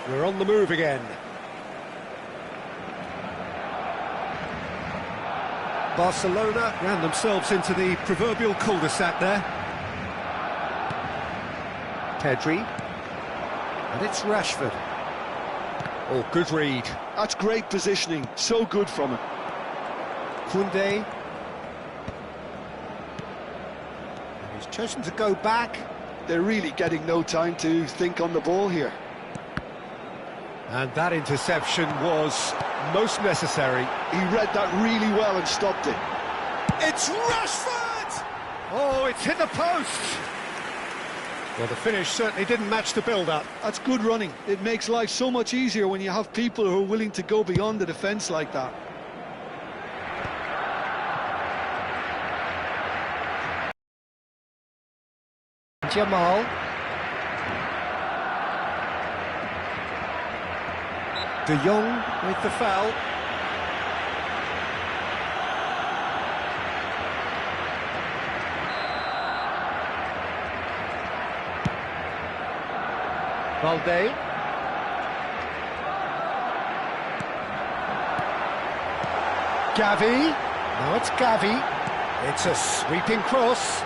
We're on the move again. Barcelona ran themselves into the proverbial cul-de-sac there. Pedri. And it's Rashford. Oh, good read. That's great positioning. So good from him. Koundé. And he's chosen to go back. They're really getting no time to think on the ball here. And that interception was most necessary. He read that really well and stopped it. It's Rashford! Oh, it's hit the post! Well, the finish certainly didn't match the build-up. That's good running. It makes life so much easier when you have people who are willing to go beyond the defence like that. Jamal. De Jong with the foul. Valde. Gavi. Now it's Gavi. It's a sweeping cross.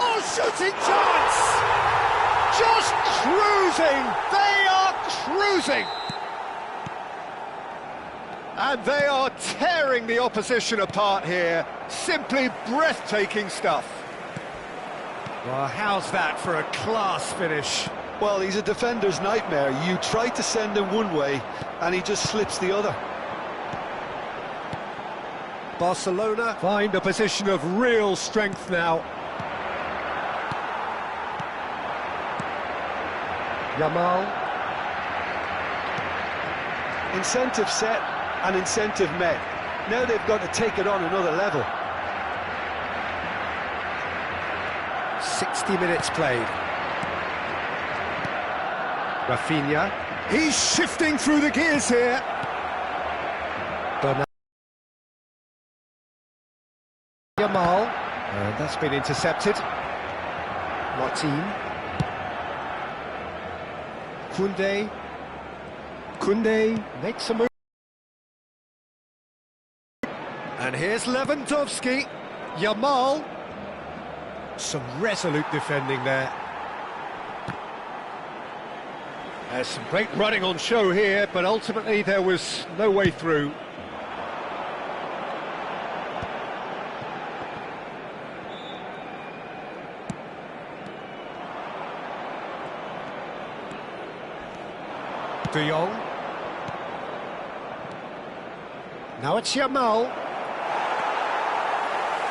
Oh, shooting chance! Just cruising! They are cruising! And they are tearing the opposition apart here. Simply breathtaking stuff. Well, how's that for a class finish? Well, he's a defender's nightmare. You try to send him one way, and he just slips the other. Barcelona find a position of real strength now. Yamal. Incentive set and incentive met. Now they've got to take it on another level. 60 minutes played. Rafinha. He's shifting through the gears here. Yamal. And that's been intercepted. Martin. Koundé. Koundé makes a move. And here's Lewandowski. Yamal. Some resolute defending there. There's some great running on show here, but ultimately there was no way through. De Jong. Now it's Yamal.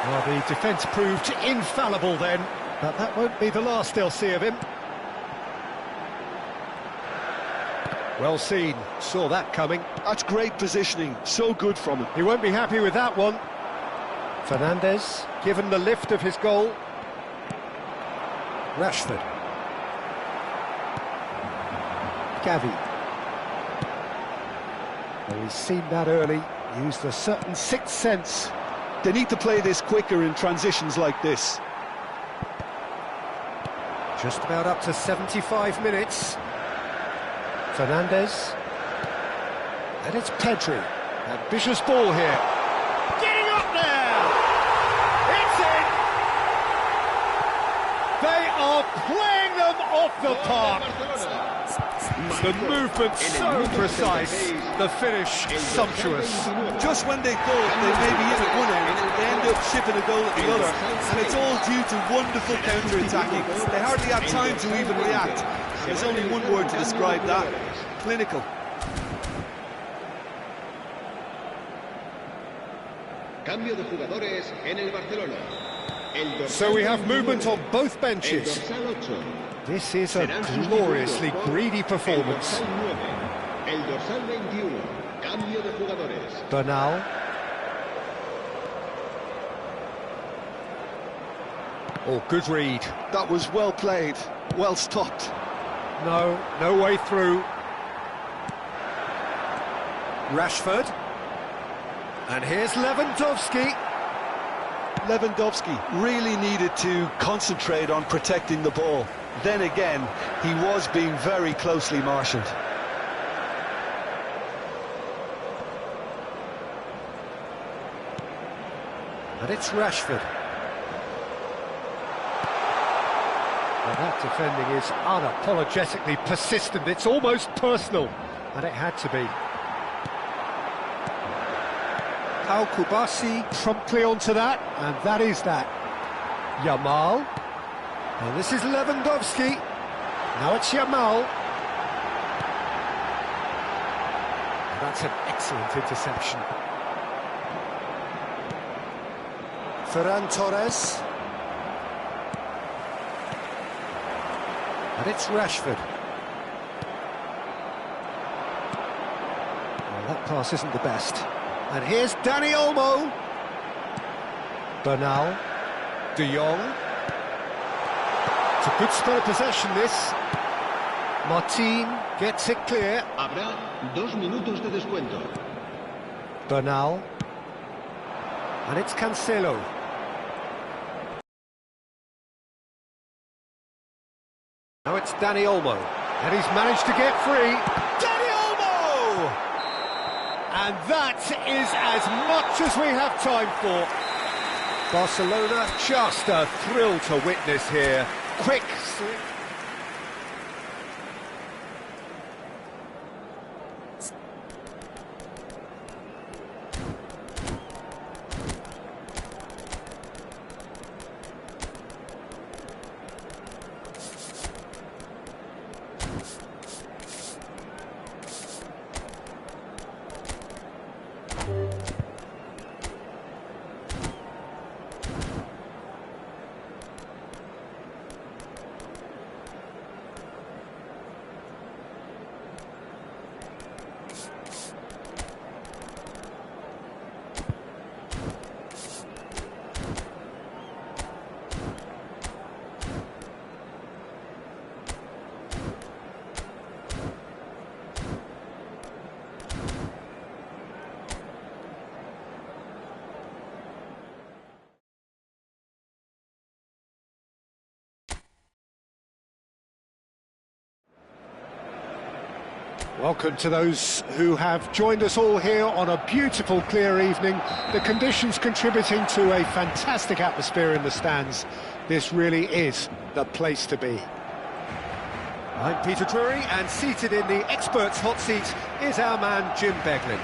Well, the defence proved infallible then, but that won't be the last they'll see of him. Well seen, saw that coming. That's great positioning, so good from him. He won't be happy with that one. Fernandes, given the lift of his goal. Rashford. Gavi. Well, he's seen that early, used a certain sixth sense. They need to play this quicker in transitions like this. Just about up to 75 minutes. Fernandes. And it's Pedri. Ambitious ball here. Getting up there! It's in! They are playing them off the park. The movement so precise, the finish sumptuous. Just when they thought they may be in at one end, they end up shipping a goal at the other, and it's all due to wonderful counter-attacking. They hardly have time to even react. There's only one word to describe that: clinical. Cambio de jugadores en el Barcelona. So we have movement on both benches. This is a gloriously greedy performance. El dorsal 21. Cambio de jugadores. Bernal. Oh, good read. That was well played, well stopped. No way through. Rashford. And here's Lewandowski. Lewandowski really needed to concentrate on protecting the ball. then again, he was being very closely marshalled. And it's Rashford. Well, that defending is unapologetically persistent. It's almost personal, and it had to be. Al Kubasi promptly onto that, and that is that. Yamal. And this is Lewandowski. Now it's Yamal. And that's an excellent interception. Ferran Torres. And it's Rashford. Well, that pass isn't the best. And here's Dani Olmo. Bernal. De Jong. It's a good spell of possession, this. Martin gets it clear. Habrá 2 minutos de descuento. Bernal. And it's Cancelo. Now it's Dani Olmo, and he's managed to get free. Dani Olmo! And that is as much as we have time for. Barcelona, just a thrill to witness here. Quick. Welcome to those who have joined us all here on a beautiful, clear evening. The conditions contributing to a fantastic atmosphere in the stands. This really is the place to be. I'm Peter Drury, and seated in the experts' hot seat is our man Jim Beglin.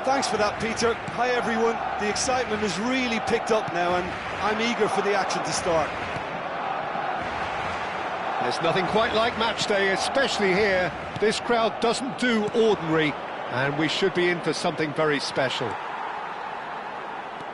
Thanks for that, Peter. Hi, everyone. The excitement has really picked up now, and I'm eager for the action to start. There's nothing quite like match day, especially here. This crowd doesn't do ordinary, and we should be in for something very special.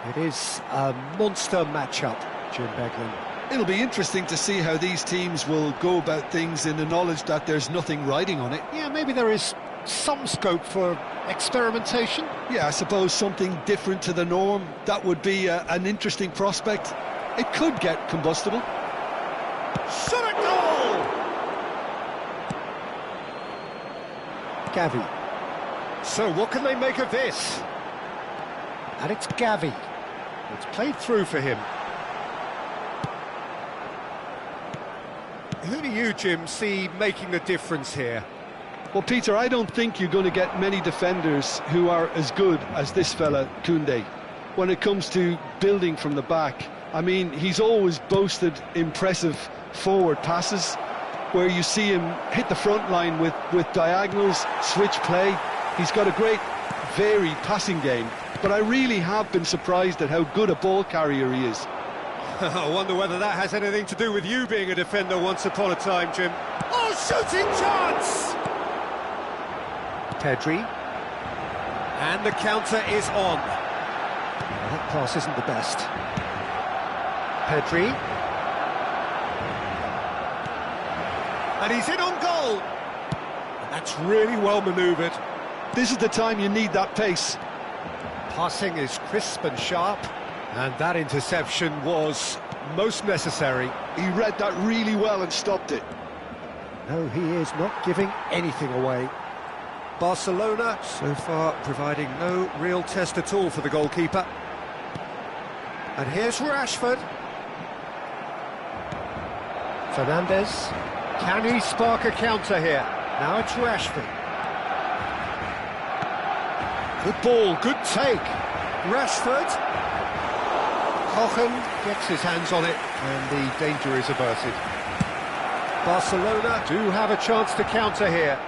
It is a monster matchup, Jim Beglin. It'll be interesting to see how these teams will go about things in the knowledge that there's nothing riding on it. Yeah, maybe there is some scope for experimentation. Yeah, I suppose something different to the norm. That would be an interesting prospect. It could get combustible. Shot at goal! Gavi. So what can they make of this? And it's Gavi. It's played through for him. Who do you, Jim, see making the difference here? Well, Peter, I don't think you're going to get many defenders who are as good as this fella, Koundé. When it comes to building from the back, I mean, he's always boasted impressive forward passes, where you see him hit the front line with diagonals, switch play. He's got a great, varied passing game, but I really have been surprised at how good a ball carrier he is. I wonder whether that has anything to do with you being a defender once upon a time, Jim. Oh, shooting chance! Pedri. And the counter is on. Well, that pass isn't the best. Pedri. And he's in on goal. And that's really well manoeuvred. This is the time you need that pace. Passing is crisp and sharp, and that interception was most necessary. He read that really well and stopped it. No, he is not giving anything away. Barcelona, so far, providing no real test at all for the goalkeeper. And here's Rashford. Fernandes. Can he spark a counter here? Now it's Rashford. Good ball, good take. Rashford. Kochen gets his hands on it, and the danger is averted. Barcelona do have a chance to counter here.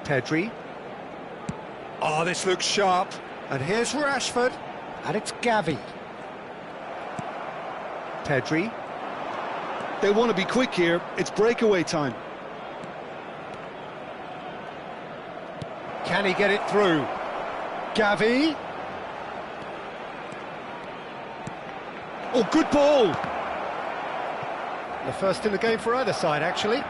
Pedri. Oh, this looks sharp. And here's Rashford. And it's Gavi. Pedri. They want to be quick here. It's breakaway time. Can he get it through? Gavi. Oh, good ball. The first in the game for either side, actually.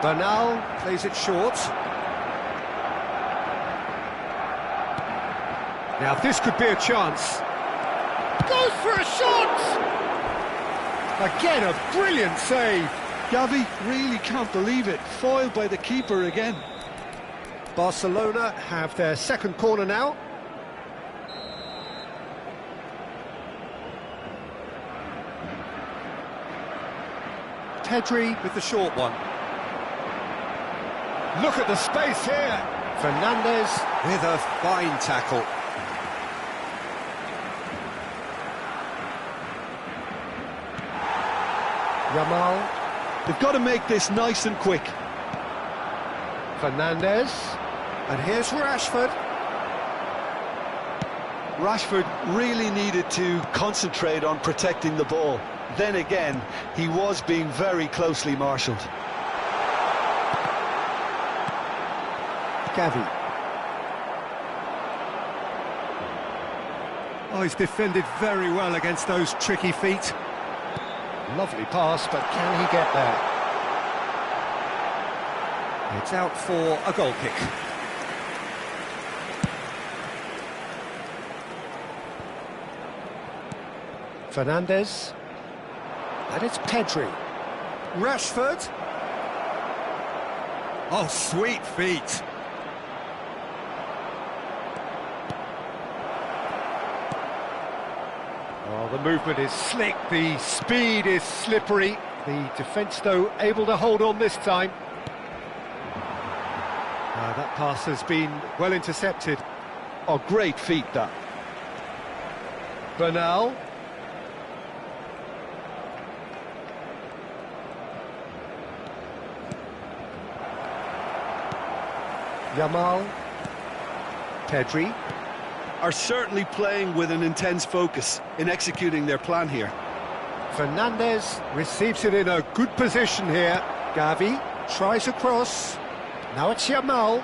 Bernal plays it short. Now this could be a chance. Goes for a shot! Again, a brilliant save. Gavi really can't believe it. Foiled by the keeper again. Barcelona have their second corner now. Pedri with the short one. Look at the space here. Fernandes with a fine tackle. Yamal. They've got to make this nice and quick. Fernandes. And here's Rashford. Rashford really needed to concentrate on protecting the ball. Then again, he was being very closely marshalled. Gavi. Oh, he's defended very well against those tricky feet. Lovely pass, but can he get there? It's out for a goal kick. Fernandes. And it's Pedri. Rashford. Oh, sweet feet. Oh, the movement is slick, the speed is slippery. The defence, though, able to hold on this time. That pass has been well intercepted. Oh, great feet, that. Bernal. Yamal. Pedri. Are certainly playing with an intense focus in executing their plan here. Fernandes receives it in a good position here. Gavi tries across. Now it's Yamal.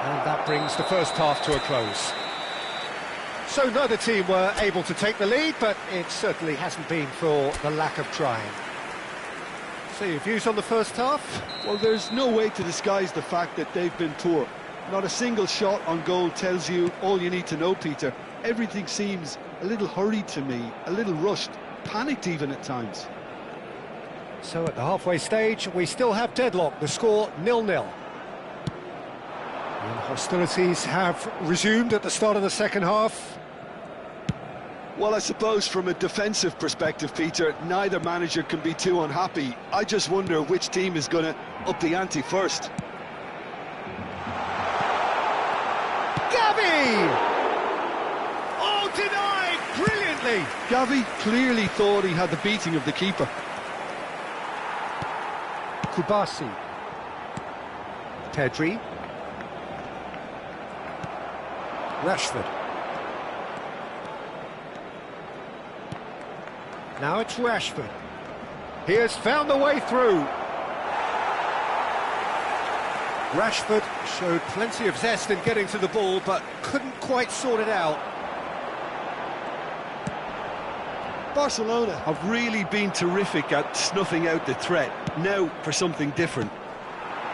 And that brings the first half to a close. So neither team were able to take the lead, but it certainly hasn't been for the lack of trying. So your views on the first half? Well, there's no way to disguise the fact that they've been poor. Not a single shot on goal tells you all you need to know, Peter. Everything seems a little hurried to me, a little rushed, panicked even at times. So at the halfway stage, we still have deadlock, the score 0-0. And hostilities have resumed at the start of the second half. Well, I suppose from a defensive perspective, Peter, neither manager can be too unhappy. I just wonder which team is going to up the ante first. Gavi! Oh, denied brilliantly! Gavi clearly thought he had the beating of the keeper. Kubasi. Pedri. Rashford. Now it's Rashford. He has found the way through. Rashford showed plenty of zest in getting to the ball, but couldn't quite sort it out. Barcelona have really been terrific at snuffing out the threat. Now for something different.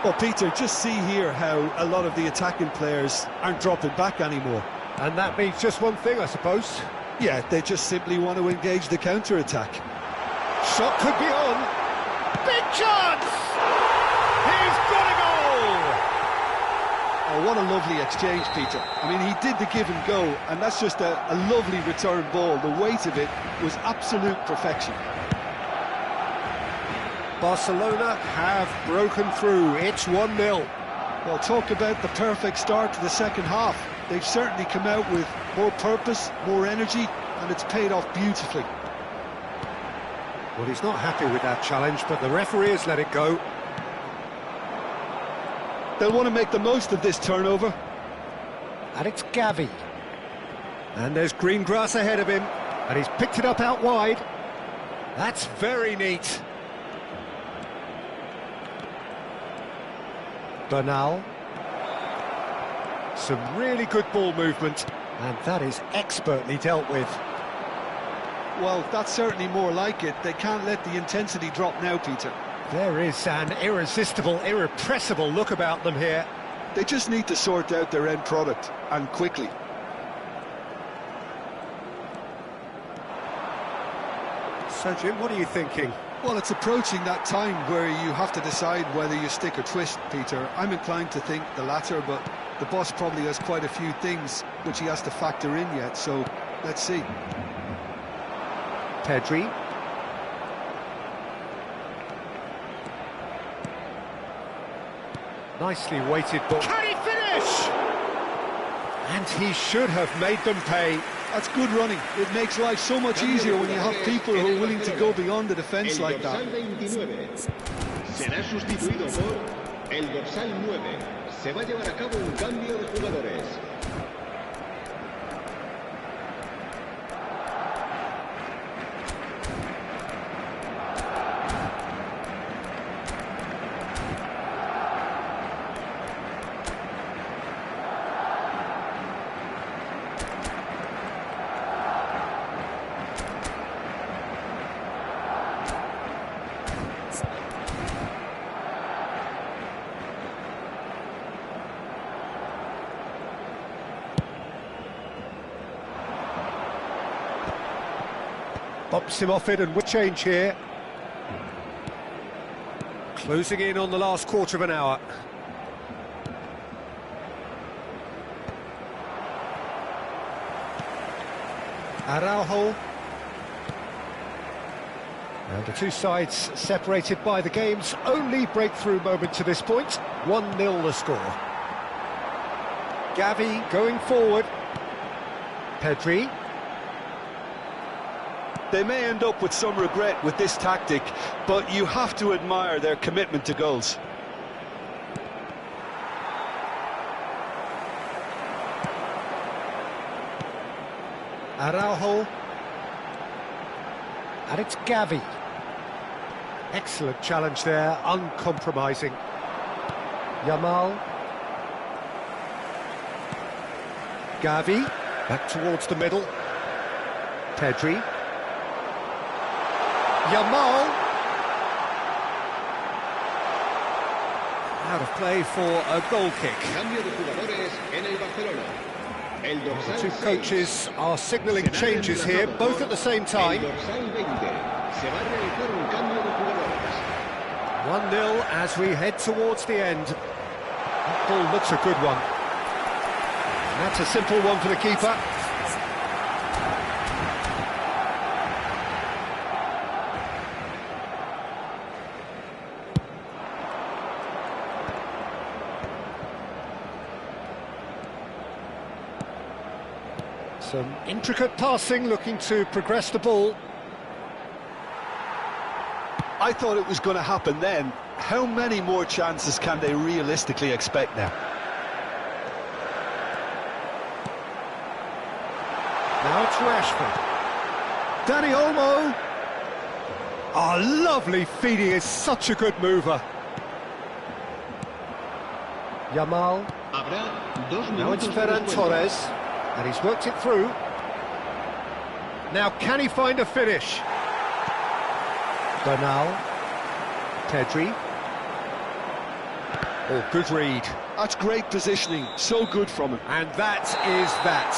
Well, Peter, just see here how a lot of the attacking players aren't dropping back anymore. And that means just one thing, I suppose. Yeah, they just simply want to engage the counter-attack. Shot could be on. Big chance! He's got a goal! what a lovely exchange, Peter. I mean, he did the give and go, and that's just a lovely return ball. The weight of it was absolute perfection. Barcelona have broken through. It's 1-0. Well, talk about the perfect start to the second half. They've certainly come out with more purpose, more energy, and it's paid off beautifully. Well, he's not happy with that challenge, but the referee has let it go. They'll want to make the most of this turnover. And it's Gavi. And there's green grass ahead of him, and he's picked it up out wide. That's very neat. Bernal. Some really good ball movement, and that is expertly dealt with. Well, that's certainly more like it. They can't let the intensity drop now, Peter. There is an irresistible, irrepressible look about them here. They just need to sort out their end product, and quickly. So, Jim, what are you thinking? Well, it's approaching that time where you have to decide whether you stick or twist, Peter. I'm inclined to think the latter, but the boss probably has quite a few things which he has to factor in yet, so let's see. Pedri. Nicely weighted ball. Can he finish? And he should have made them pay. That's good running. It makes life so much easier when you have people who are willing to go beyond the defence like that. Será sustituido por el dorsal 9. Se va a llevar a cabo un cambio de jugadores. Bops him off it, and we'll change here. Closing in on the last quarter of an hour. Araujo. And the two sides separated by the game's only breakthrough moment to this point. 1-0 the score. Gavi going forward. Pedri. They may end up with some regret with this tactic, but you have to admire their commitment to goals. Araujo. And it's Gavi. Excellent challenge there, uncompromising. Yamal. Gavi, back towards the middle. Pedri. Yamal. Out of play for a goal kick. Cambio de jugadores en el Barcelona. El dorsal The two coaches are signalling changes here, both at the same time. El dorsal 20. Se va a realizar un cambio de jugadores. 1-0 as we head towards the end. That ball looks a good one. And that's a simple one for the keeper. Some intricate passing, looking to progress the ball. I thought it was going to happen then. How many more chances can they realistically expect now? Now it's Rashford. Dani Olmo. Oh, lovely feed. He is such a good mover. Yamal. Now it's Ferran Torres. And he's worked it through. Now can he find a finish? Bernal. Pedri. Oh, good read. That's great positioning. So good from him. And that is that.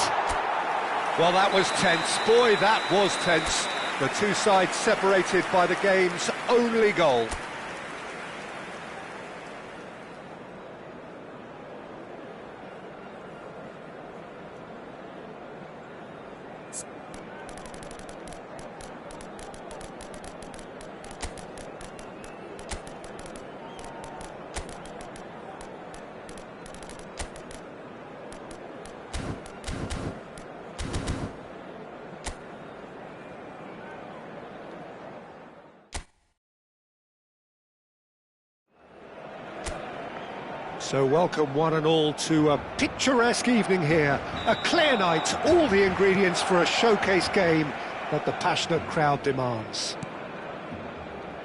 Well, that was tense. Boy, that was tense. The two sides separated by the game's only goal. So welcome one and all to a picturesque evening here. A clear night, all the ingredients for a showcase game that the passionate crowd demands.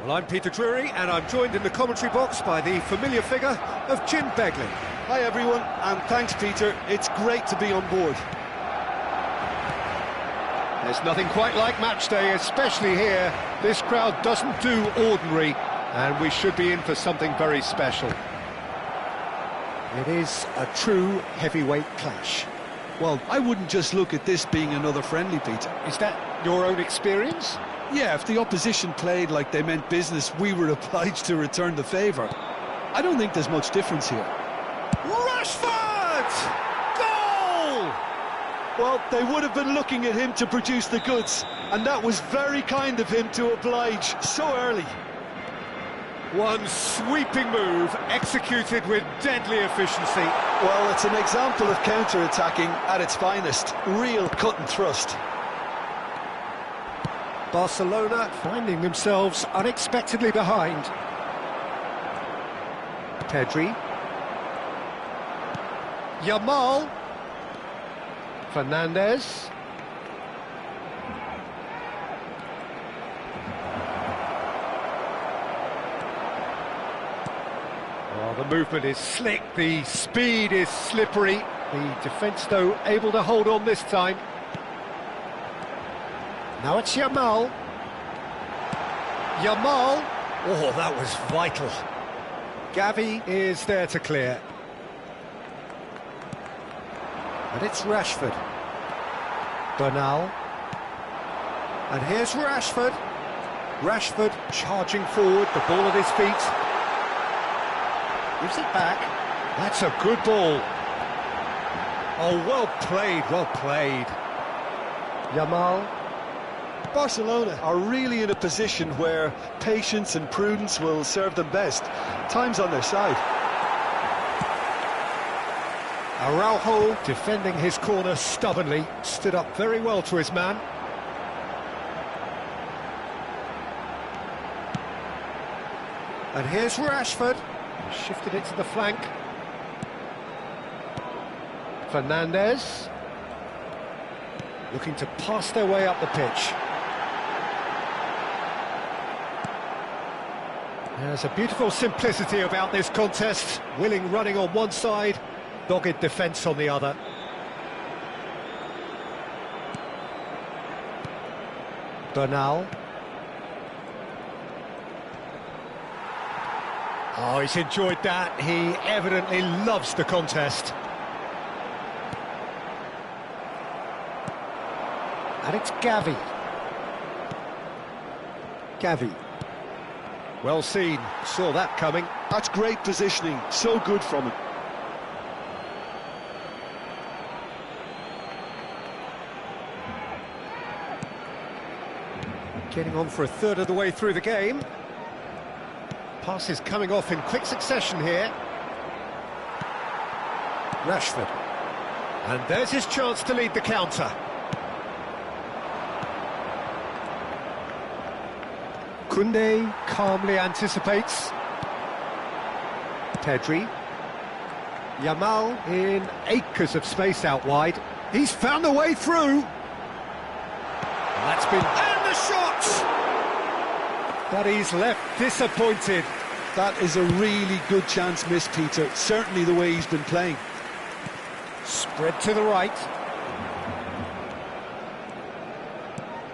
Well, I'm Peter Drury, and I'm joined in the commentary box by the familiar figure of Jim Begley. Hi everyone, and thanks Peter, it's great to be on board. There's nothing quite like match day, especially here. This crowd doesn't do ordinary, and we should be in for something very special. It is a true heavyweight clash. Well, I wouldn't just look at this being another friendly, Peter. Is that your own experience? Yeah, if the opposition played like they meant business, we were obliged to return the favour. I don't think there's much difference here. Rashford! Goal! Well, they would have been looking at him to produce the goods, and that was very kind of him to oblige so early. One sweeping move, executed with deadly efficiency. Well, it's an example of counter-attacking at its finest. Real cut and thrust. Barcelona finding themselves unexpectedly behind. Pedri. Yamal. Fernandez. Oh, the movement is slick, the speed is slippery. The defence, though, able to hold on this time. Now it's Yamal. Yamal. Oh, that was vital. Gavi is there to clear. And it's Rashford. Bernal. And here's Rashford. Rashford charging forward, the ball at his feet. Gives it back. That's a good ball. Oh, well played, well played. Yamal. Barcelona are really in a position where patience and prudence will serve them best. Time's on their side. Araujo defending his corner stubbornly, stood up very well to his man. And here's Rashford, shifted it to the flank. Fernandez, looking to pass their way up the pitch. There's a beautiful simplicity about this contest, willing running on one side, dogged defence on the other. Bernal. Oh, he's enjoyed that. He evidently loves the contest. And it's Gavi. Gavi. Well seen, saw that coming. That's great positioning, so good from him. Getting on for a third of the way through the game. Passes coming off in quick succession here. Rashford. And there's his chance to lead the counter. Koundé calmly anticipates. Pedri. Yamal in acres of space out wide. He's found a way through. That's been... And the shot! But he's left disappointed. That is a really good chance missed, Peter. Certainly the way he's been playing. Spread to the right.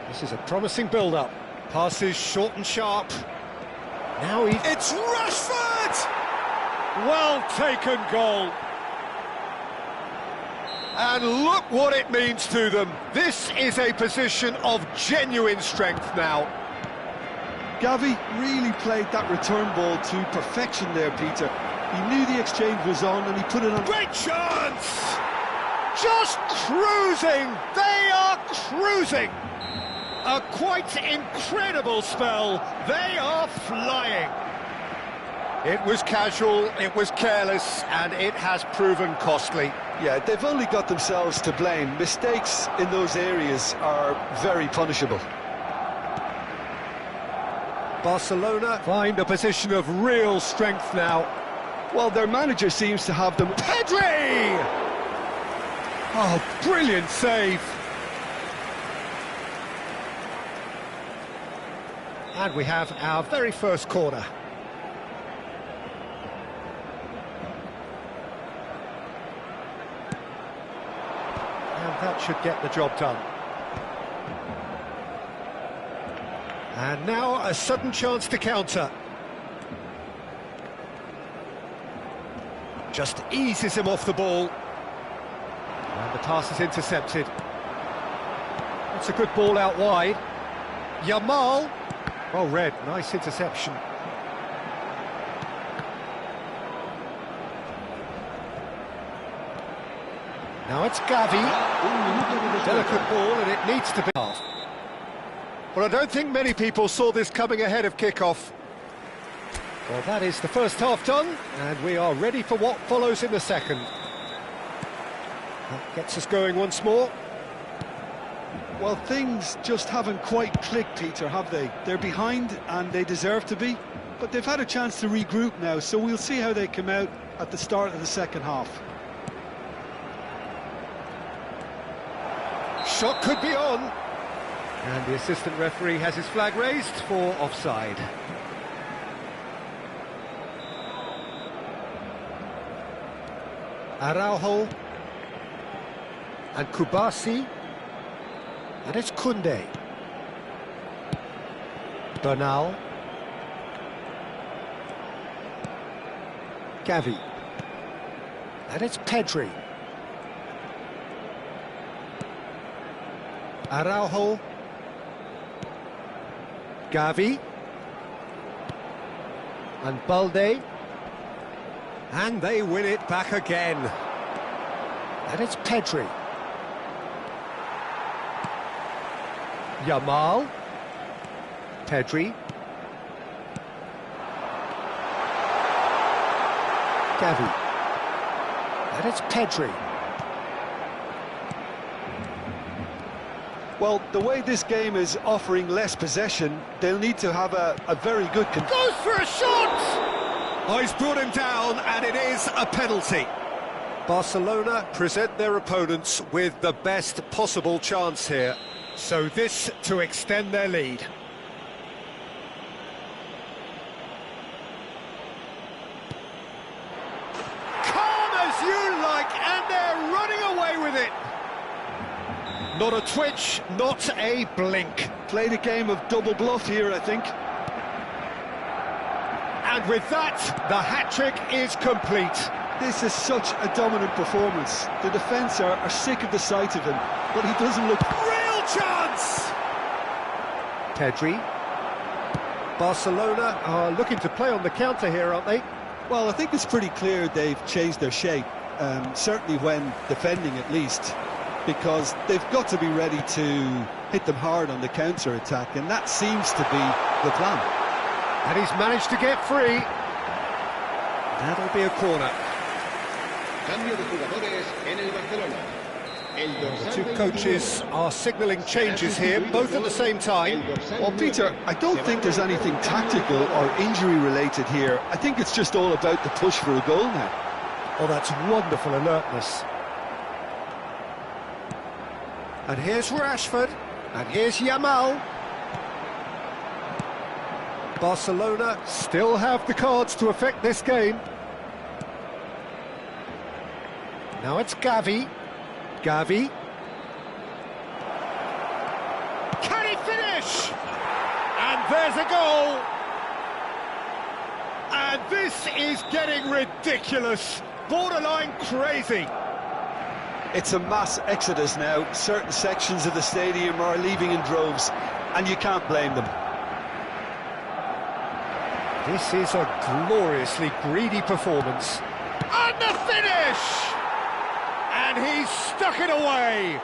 This is a promising build-up. Passes short and sharp. Now he... It's Rashford! Well taken goal. And look what it means to them. This is a position of genuine strength now. Gavi really played that return ball to perfection there, Peter. He knew the exchange was on and he put it on. Great chance! Just cruising! They are cruising! A quite incredible spell. They are flying. It was casual, it was careless, and it has proven costly. Yeah, they've only got themselves to blame. Mistakes in those areas are very punishable. Barcelona find a position of real strength now. Well, their manager seems to have them. Pedri! Oh, brilliant save. And we have our very first corner. And that should get the job done. And now a sudden chance to counter. Just eases him off the ball. And the pass is intercepted. That's a good ball out wide. Yamal. Well read, nice interception. Now it's Gavi. Delicate ball and it needs to be half. Well, I don't think many people saw this coming ahead of kickoff. Well, that is the first half done, and we are ready for what follows in the second. That gets us going once more. Well, things just haven't quite clicked, Peter, have they? They're behind, and they deserve to be, but they've had a chance to regroup now, so we'll see how they come out at the start of the second half. Shot could be on. And the assistant referee has his flag raised for offside. Araujo. And Kubasi. And it's Koundé. Bernal. Gavi. And it's Pedri. Araujo. Gavi. And Balde. And they win it back again. And it's Pedri. Yamal. Pedri. Gavi. And it's Pedri. Well, the way this game is offering less possession, they'll need to have a very good... Goes for a shot! Oh, he's brought him down, and it is a penalty. Barcelona present their opponents with the best possible chance here. So this to extend their lead. Calm as you like, and they're running away with it. Not a twitch, not a blink. Played a game of double bluff here, I think. And with that, the hat-trick is complete. This is such a dominant performance. The defence are sick of the sight of him, but he doesn't look... Real chance! Pedri. Barcelona are looking to play on the counter here, aren't they? Well, I think it's pretty clear they've changed their shape, certainly when defending at least, because they've got to be ready to hit them hard on the counter-attack, and that seems to be the plan. And he's managed to get free. That'll be a corner. Cambio de jugadores en el Barcelona. The two coaches are signalling changes here, both at the same time. Well, Peter, I don't think there's anything tactical or injury-related here. I think it's just all about the push for a goal now. Oh, that's wonderful alertness. And here's Rashford, and here's Yamal. Barcelona still have the cards to affect this game. Now it's Gavi. Gavi. Can he finish? And there's a goal. And this is getting ridiculous. Borderline crazy. It's a mass exodus now. Certain sections of the stadium are leaving in droves, and you can't blame them. This is a gloriously greedy performance. And the finish! And he's stuck it away.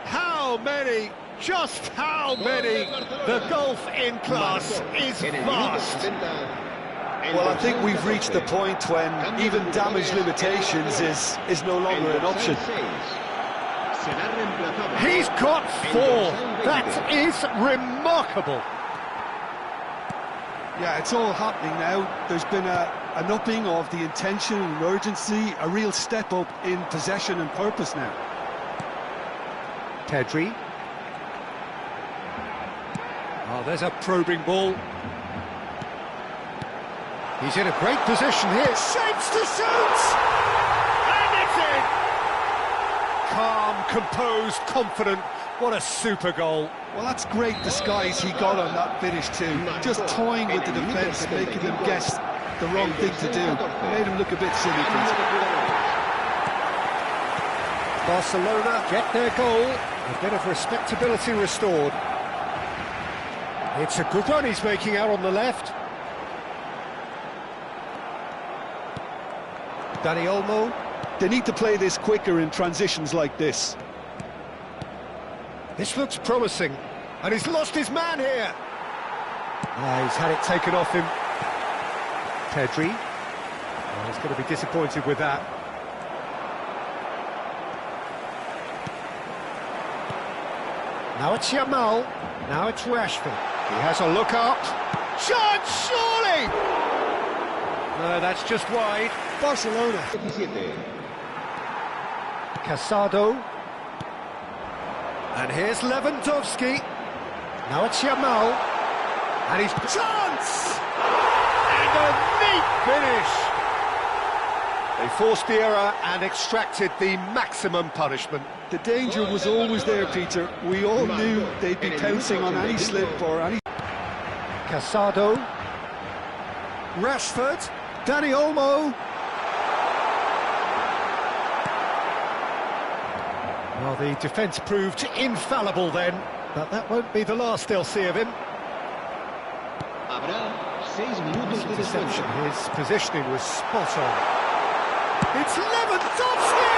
How many? Just how many? The gulf in class is vast. Well, I think we've reached the point when even damage limitations is no longer an option. He's got 4. That is remarkable. Yeah, it's all happening now. There's been an upping of the intention and urgency, a real step up in possession and purpose now. Pedri. Oh, there's a probing ball. He's in a great position here. Shapes to shoot! And it's in! Calm, composed, confident. What a super goal. Well, that's great disguise he got on that finish too. Just toying with the defence, making them guess the wrong thing to do. Made him look a bit silly, Peter. Barcelona get their goal. A bit of respectability restored. It's a good run he's making out on the left. Dani Olmo. They need to play this quicker in transitions like this. This looks promising, and he's lost his man here. He's had it taken off him. Pedri. Oh, he's going to be disappointed with that. Now it's Yamal. Now it's Rashford. He has a look up. Chance, surely! No, that's just wide. Barcelona. Casado. And here's Lewandowski. Now it's Yamal. And he's... Chance! And a neat finish! They forced the error and extracted the maximum punishment. The danger was always there, Peter. We all knew they'd be pouncing on any slip or any... Casado. Rashford. Dani Olmo. Well, the defence proved infallible then, but that won't be the last they'll see of him. Deception. His positioning was spot on. It's Lewandowski!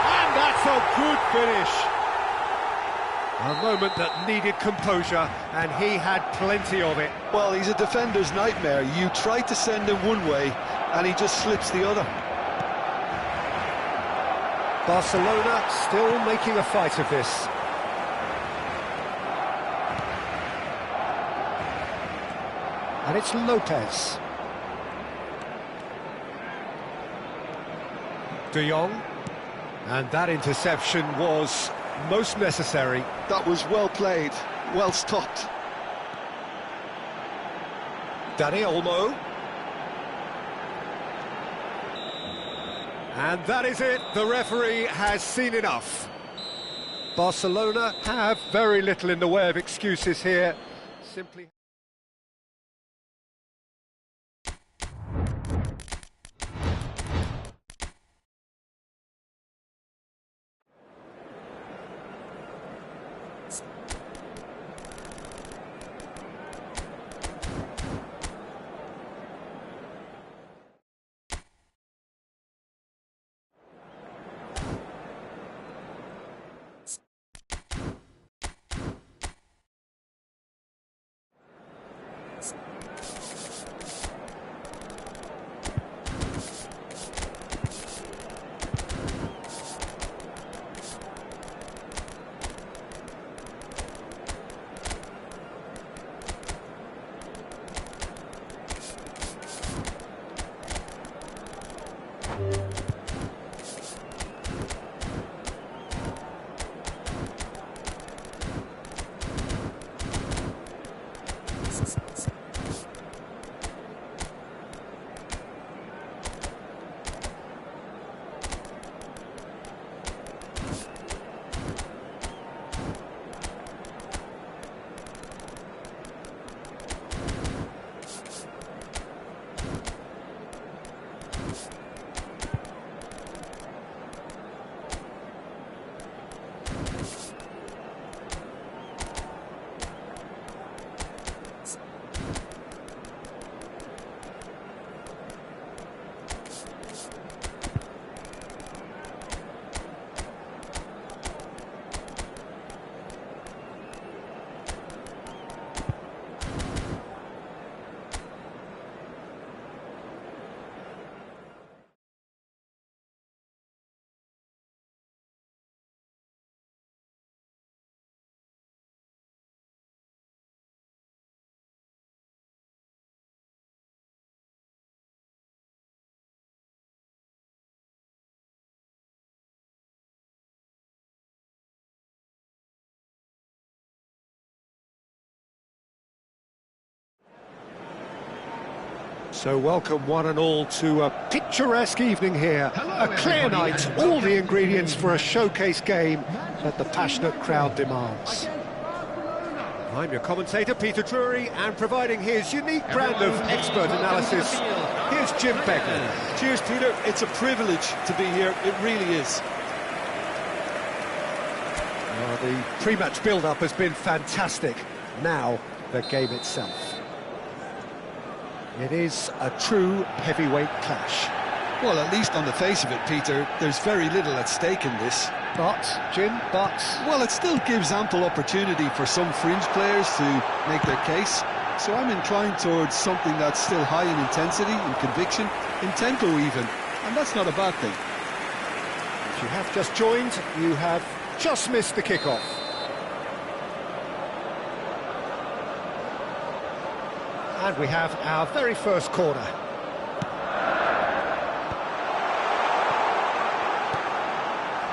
And that's a good finish. A moment that needed composure, and he had plenty of it. Well, he's a defender's nightmare. You try to send him one way, and he just slips the other. Barcelona still making a fight of this. And it's Lopez. De Jong. And that interception was most necessary. That was well played, well stopped. Dani Olmo. And that is it. The referee has seen enough. Barcelona have very little in the way of excuses here. Simply... So welcome one and all to a picturesque evening here. A clear night, all the ingredients for a showcase game that the passionate crowd demands. I'm your commentator, Peter Drury, and providing his unique brand of expert analysis, here's Jim Beglin. Cheers, Peter. It's a privilege to be here. It really is. Well, the pre-match build-up has been fantastic. Now, the game itself. It is a true heavyweight clash. Well, at least on the face of it, Peter, there's very little at stake in this. But, Jim, well, it still gives ample opportunity for some fringe players to make their case. So I'm inclined towards something that's still high in intensity, in conviction, in tempo even. And that's not a bad thing. If you have just joined, you have just missed the kickoff. And we have our very first corner.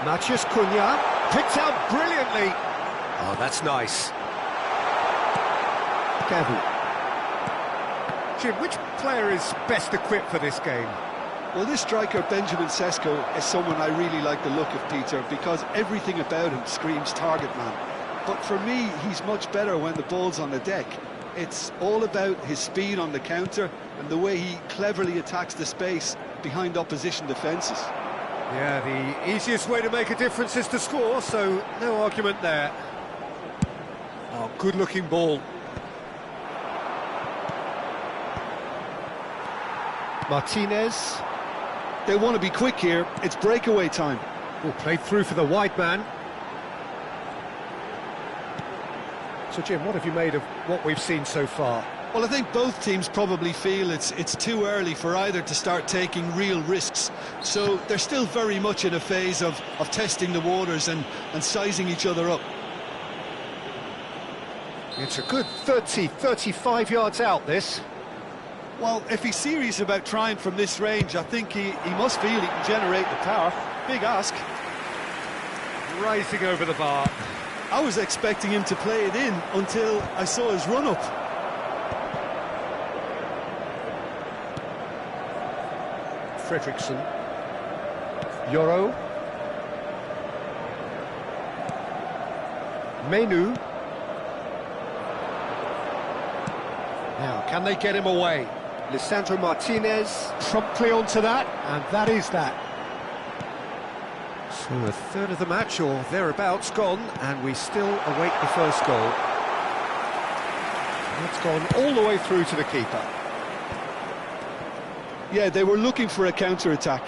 Matheus Cunha picked out brilliantly. Oh, that's nice. Gavi. Jim, which player is best equipped for this game? Well, this striker, Benjamin Sesko, is someone I really like the look of, Peter, because everything about him screams target man. But for me, he's much better when the ball's on the deck. It's all about his speed on the counter and the way he cleverly attacks the space behind opposition defences. Yeah, the easiest way to make a difference is to score, so no argument there. Oh, good-looking ball. Martinez. They want to be quick here. It's breakaway time. Oh, played through for the wide man. So, Jim, what have you made of what we've seen so far? Well, I think both teams probably feel it's too early for either to start taking real risks. So they're still very much in a phase of testing the waters and sizing each other up. It's a good 30, 35 yards out, this. Well, if he's serious about trying from this range, I think he must feel he can generate the power. Big ask. Rising over the bar. I was expecting him to play it in until I saw his run-up. Fredriksson. Yoro. Menu. Now, can they get him away? Lisandro Martinez promptly onto that, and that is that. So a third of the match, or thereabouts, gone, and we still await the first goal. It's gone all the way through to the keeper. Yeah, they were looking for a counter-attack.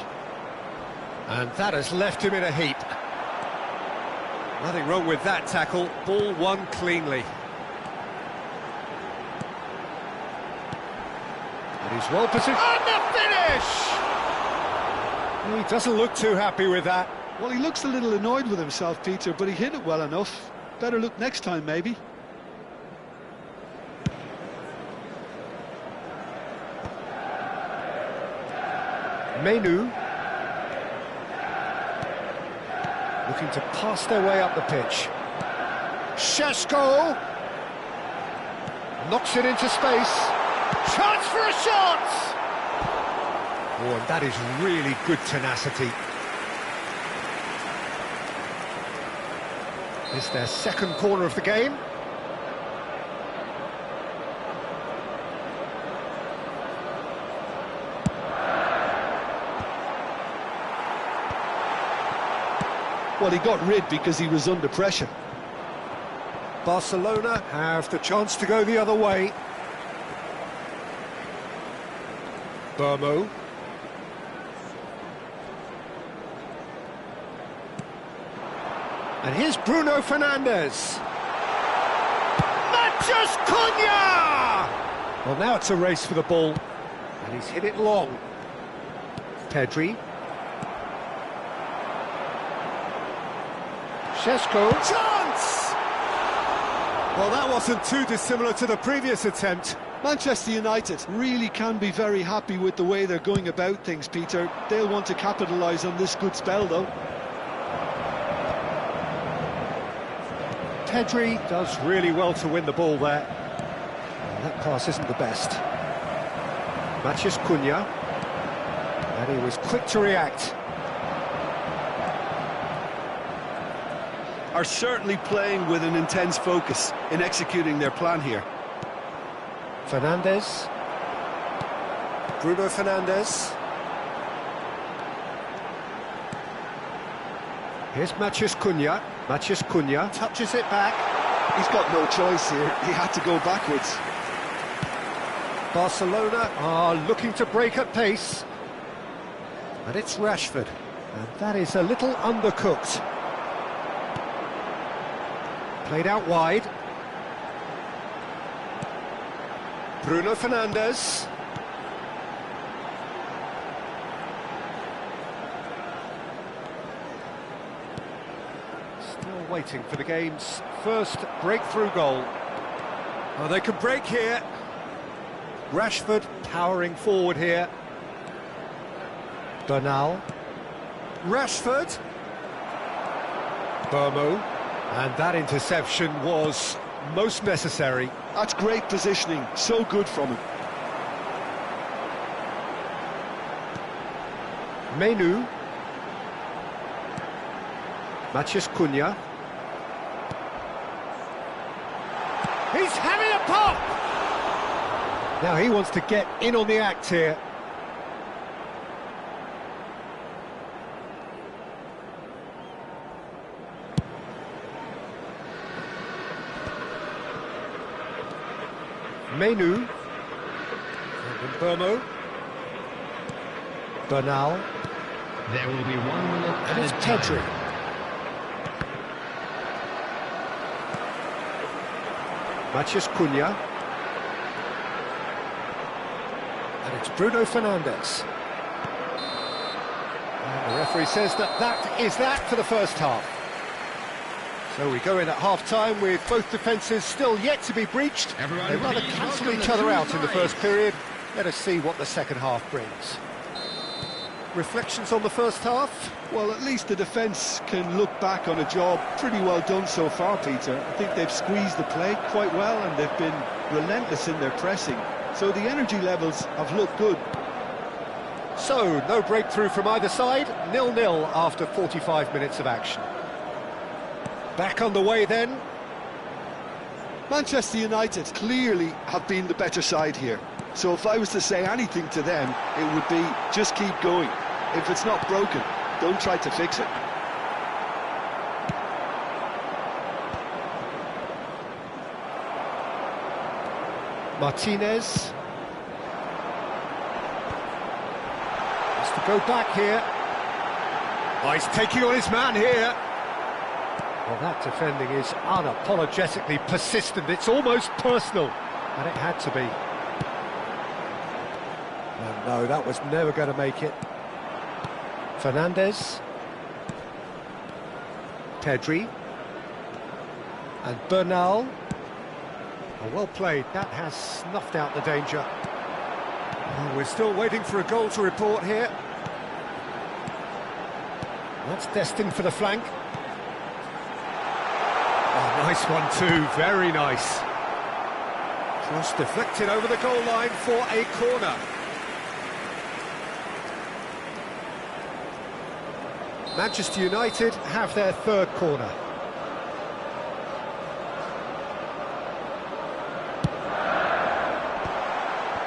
And that has left him in a heap. Nothing wrong with that tackle, ball won cleanly. And he's well positioned. And the finish! He doesn't look too happy with that. Well, he looks a little annoyed with himself, Peter, but he hit it well enough. Better look next time, maybe. Menu. Looking to pass their way up the pitch. Sesko. Knocks it into space. Chance for a shot! Oh, and that is really good tenacity. It's their second corner of the game. Well, he got rid because he was under pressure. Barcelona have the chance to go the other way. Burmo. And here's Bruno Fernandes. Matheus Cunha! Well, now it's a race for the ball. And he's hit it long. Pedri. Sesko. Chance! Well, that wasn't too dissimilar to the previous attempt. Manchester United really can be very happy with the way they're going about things, Peter. They'll want to capitalise on this good spell, though. Pedri does really well to win the ball there. Well, that pass isn't the best. Matheus Cunha. And he was quick to react. Are certainly playing with an intense focus in executing their plan here. Fernandes. Bruno Fernandes. Here's Matheus Cunha. Matheus Cunha touches it back. He's got no choice here. He had to go backwards. Barcelona are looking to break at pace. And it's Rashford. And that is a little undercooked. Played out wide. Bruno Fernandes. Still waiting for the game's first breakthrough goal. Oh, they could break here. Rashford powering forward here. Bernal. Rashford. Burmo. And that interception was most necessary. That's great positioning, so good from him. Menu. Matheus Cunha. He's having a pop! Now he wants to get in on the act here. Menu. And Burmo. Bernal. There will be 1 minute And it's Pedri. Matheus Cunha. And it's Bruno Fernandes. And the referee says that is that for the first half. So we go in at half-time with both defences still yet to be breached. They rather cancel each other out in the first period. Let us see what the second half brings. Reflections on the first half? Well, at least the defence can look back on a job pretty well done so far, Peter. I think they've squeezed the play quite well and they've been relentless in their pressing. So the energy levels have looked good. So, no breakthrough from either side. 0-0 after 45 minutes of action. Back on the way then. Manchester United clearly have been the better side here. So if I was to say anything to them, it would be just keep going. If it's not broken, don't try to fix it. Martinez. Has to go back here. Oh, he's taking on his man here. Well, that defending is unapologetically persistent. It's almost personal. And it had to be. Oh, no, that was never going to make it. Fernandes. Pedri. And Bernal. Oh, well played. That has snuffed out the danger. Oh, we're still waiting for a goal to report here. That's destined for the flank. Oh, nice one too, very nice. Cross deflected over the goal line for a corner. Manchester United have their third corner.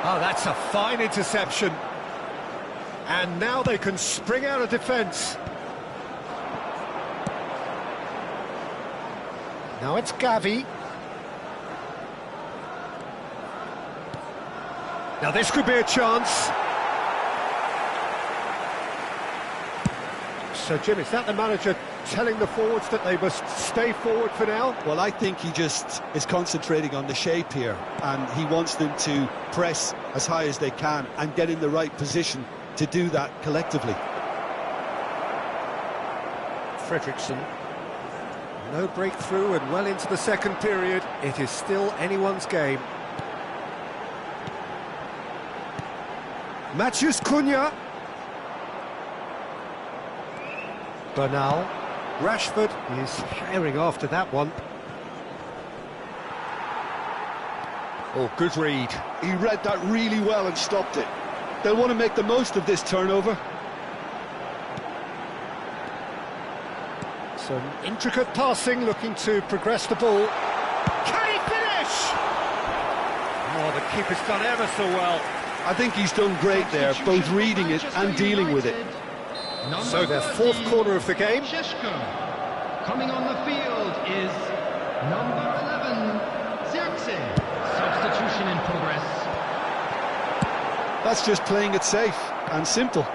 Oh, that's a fine interception. And now they can spring out of defence. Now it's Gavi. Now this could be a chance. So Jim, is that the manager telling the forwards that they must stay forward for now? Well, I think he just is concentrating on the shape here, and he wants them to press as high as they can and get in the right position to do that collectively. Fredrickson. No breakthrough and well into the second period. It is still anyone's game. Matheus Cunha. Bernal. Rashford is herring after that one. Oh, good read. He read that really well and stopped it. They'll want to make the most of this turnover. Some intricate passing, looking to progress the ball. Can he finish? Oh, the keeper's done ever so well. I think he's done great there, both reading it and dealing with it. So their fourth corner of the game. Coming on the field is number 11, Zirkzee. Substitution in progress. That's just playing it safe and simple.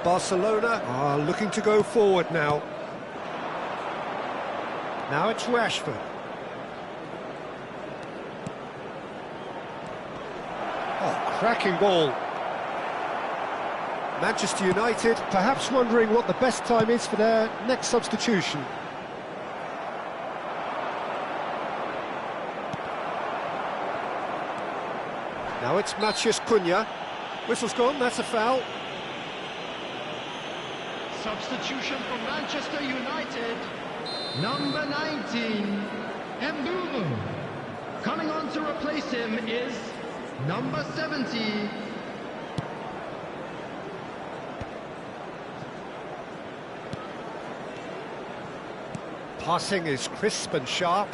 Barcelona are looking to go forward now. Now it's Rashford. Oh, cracking ball. Manchester United perhaps wondering what the best time is for their next substitution. Now it's Matheus Cunha. Whistle's gone, that's a foul. Substitution for Manchester United. Number 19, Mbeumo. Coming on to replace him is number 70. Passing is crisp and sharp.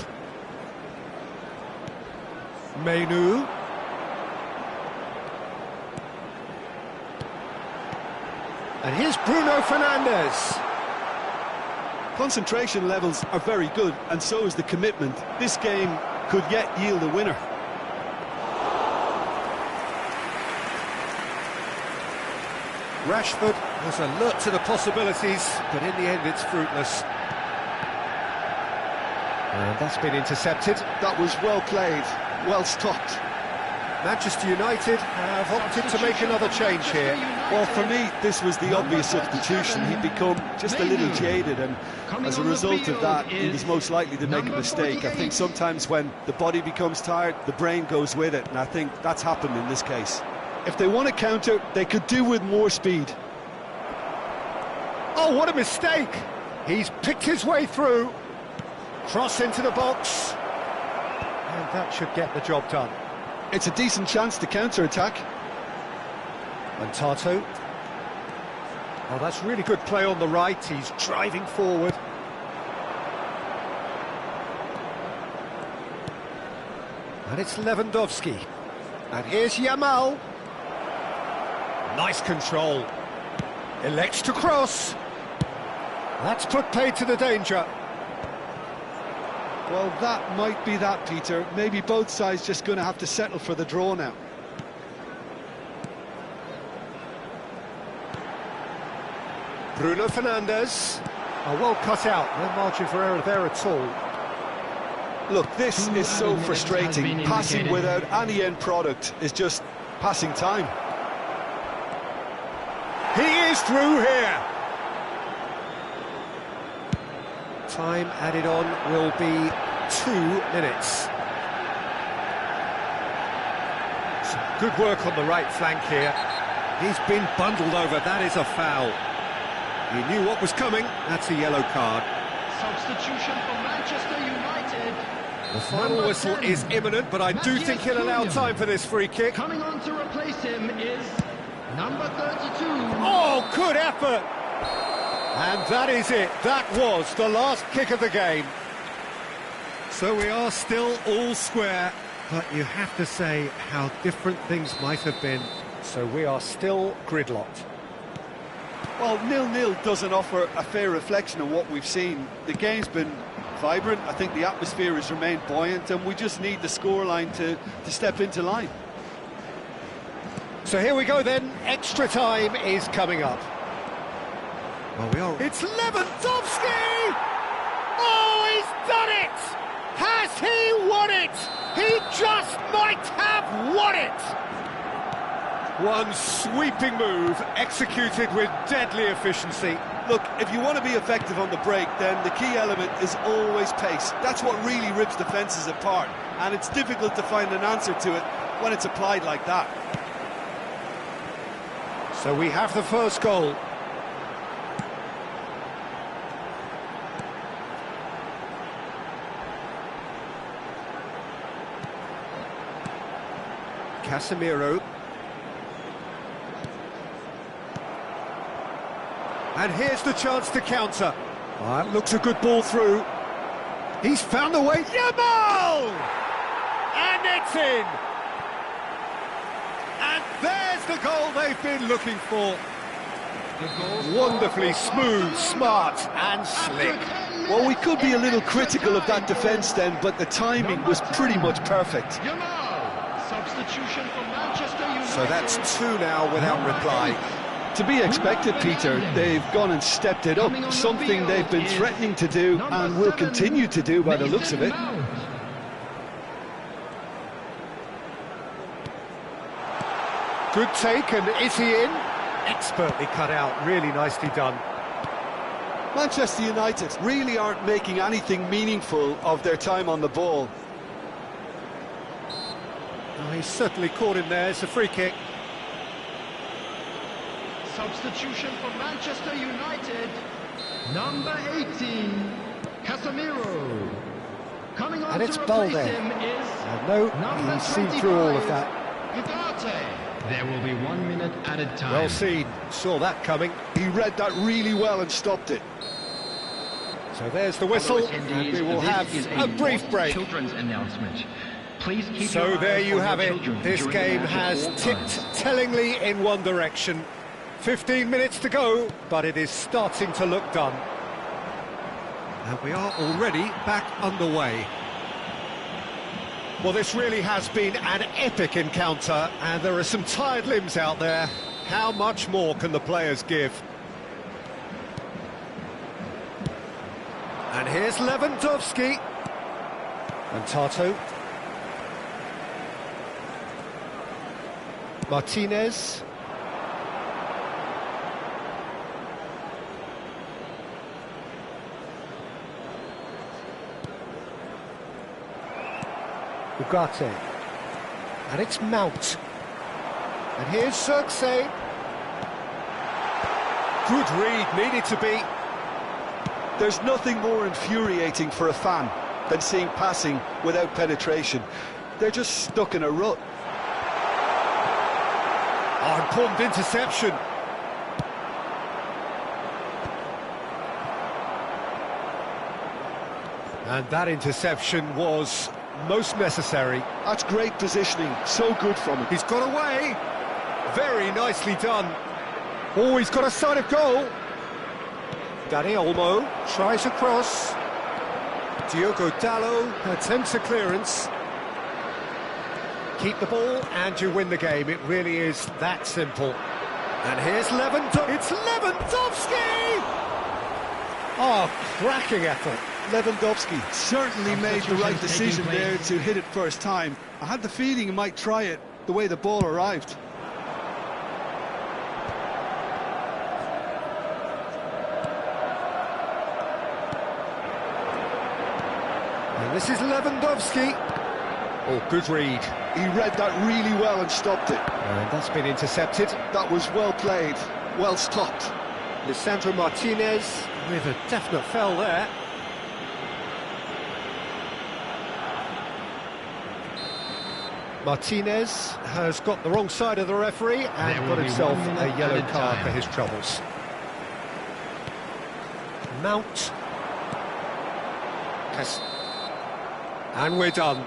Menu. And here's Bruno Fernandes. Concentration levels are very good, and so is the commitment. This game could yet yield a winner. Rashford was alert to the possibilities, but in the end it's fruitless. And that's been intercepted. That was well played, well stopped. Manchester United have opted to make another change here. Well, for me, this was the obvious substitution. He'd become just a little jaded, and as a result of that, he was most likely to make a mistake. I think sometimes when the body becomes tired, the brain goes with it, and I think that's happened in this case. If they want to counter, they could do with more speed. Oh, what a mistake! He's picked his way through. Cross into the box. And that should get the job done. It's a decent chance to counter-attack. And Tato. Oh, that's really good play on the right. He's driving forward. And it's Lewandowski. And here's Yamal. Nice control. Elects to cross. That's put paid to the danger. Well, that might be that, Peter. Maybe both sides just going to have to settle for the draw now. Bruno Fernandes. Oh, well cut out. No margin for error there at all. Look, this is so frustrating. Passing without any end product is just passing time. He is through here. Time added on will be 2 minutes. Some good work on the right flank here. He's been bundled over, that is a foul. He knew what was coming, that's a yellow card. Substitution for Manchester United. The final whistle is imminent, but I do think he'll allow time for this free kick. Coming on to replace him is number 32. Oh, good effort! And that is it. That was the last kick of the game. So we are still all square, but you have to say how different things might have been. So we are still gridlocked. Well, 0-0 doesn't offer a fair reflection of what we've seen. The game's been vibrant. I think the atmosphere has remained buoyant, and we just need the scoreline to step into line. So here we go then. Extra time is coming up. Well, we are. It's Lewandowski! Oh, he's done it! Has he won it? He just might have won it! One sweeping move, executed with deadly efficiency. Look, if you want to be effective on the break, then the key element is always pace. That's what really rips defences apart, and it's difficult to find an answer to it when it's applied like that. So we have the first goal. Casemiro. And here's the chance to counter. That looks a good ball through. He's found the way. Yamal! And it's in! And there's the goal they've been looking for. Wonderfully smooth, smart and slick. Well, we could be a little critical of that defence then, but the timing was pretty much perfect. Substitution for Manchester United. So that's 2 now without reply. To be expected, Peter. They've gone and stepped it up, something they've been threatening to do and will continue to do by the looks of it. Good take, and is he in? Expertly cut out, really nicely done. Manchester United really aren't making anything meaningful of their time on the ball. Oh, he's certainly caught him there. It's a free kick. Substitution for Manchester United. Number 18, Casemiro. Coming on And it's to replace Balde. him is No, he's seen through all of that. Ugarte. There will be 1 minute added time. Well seen, saw that coming. He read that really well and stopped it. So there's the whistle, and we will have a brief break. Children's announcement. Please keep So your there eyes you on have your it. children This during the game match at has all tipped times. tellingly in one direction. 15 minutes to go, but it is starting to look done. And we are already back underway. Well, this really has been an epic encounter, and there are some tired limbs out there. How much more can the players give? And here's Lewandowski. And Tato. Martinez. Ugarte. And it's Mount. And here's Xerxes. Good read, needed to be. There's nothing more infuriating for a fan than seeing passing without penetration. They're just stuck in a rut. Oh, important interception. And that interception was most necessary. That's great positioning, so good from him. He's got away. Very nicely done. Oh, he's got a sight of goal. Dani Olmo tries a cross. Diogo Dalot attempts a clearance. Keep the ball and you win the game. It really is that simple. And here's Lewandowski. It's Lewandowski! Oh, cracking effort. Lewandowski certainly made the right decision there to hit it first time. I had the feeling he might try it the way the ball arrived. And this is Lewandowski. Oh, good read. He read that really well and stopped it. And that's been intercepted. That was well played, well stopped. Lisandro Martinez with a definite foul there. Martinez has got the wrong side of the referee and got himself a yellow card for his troubles. Mount. And we're done.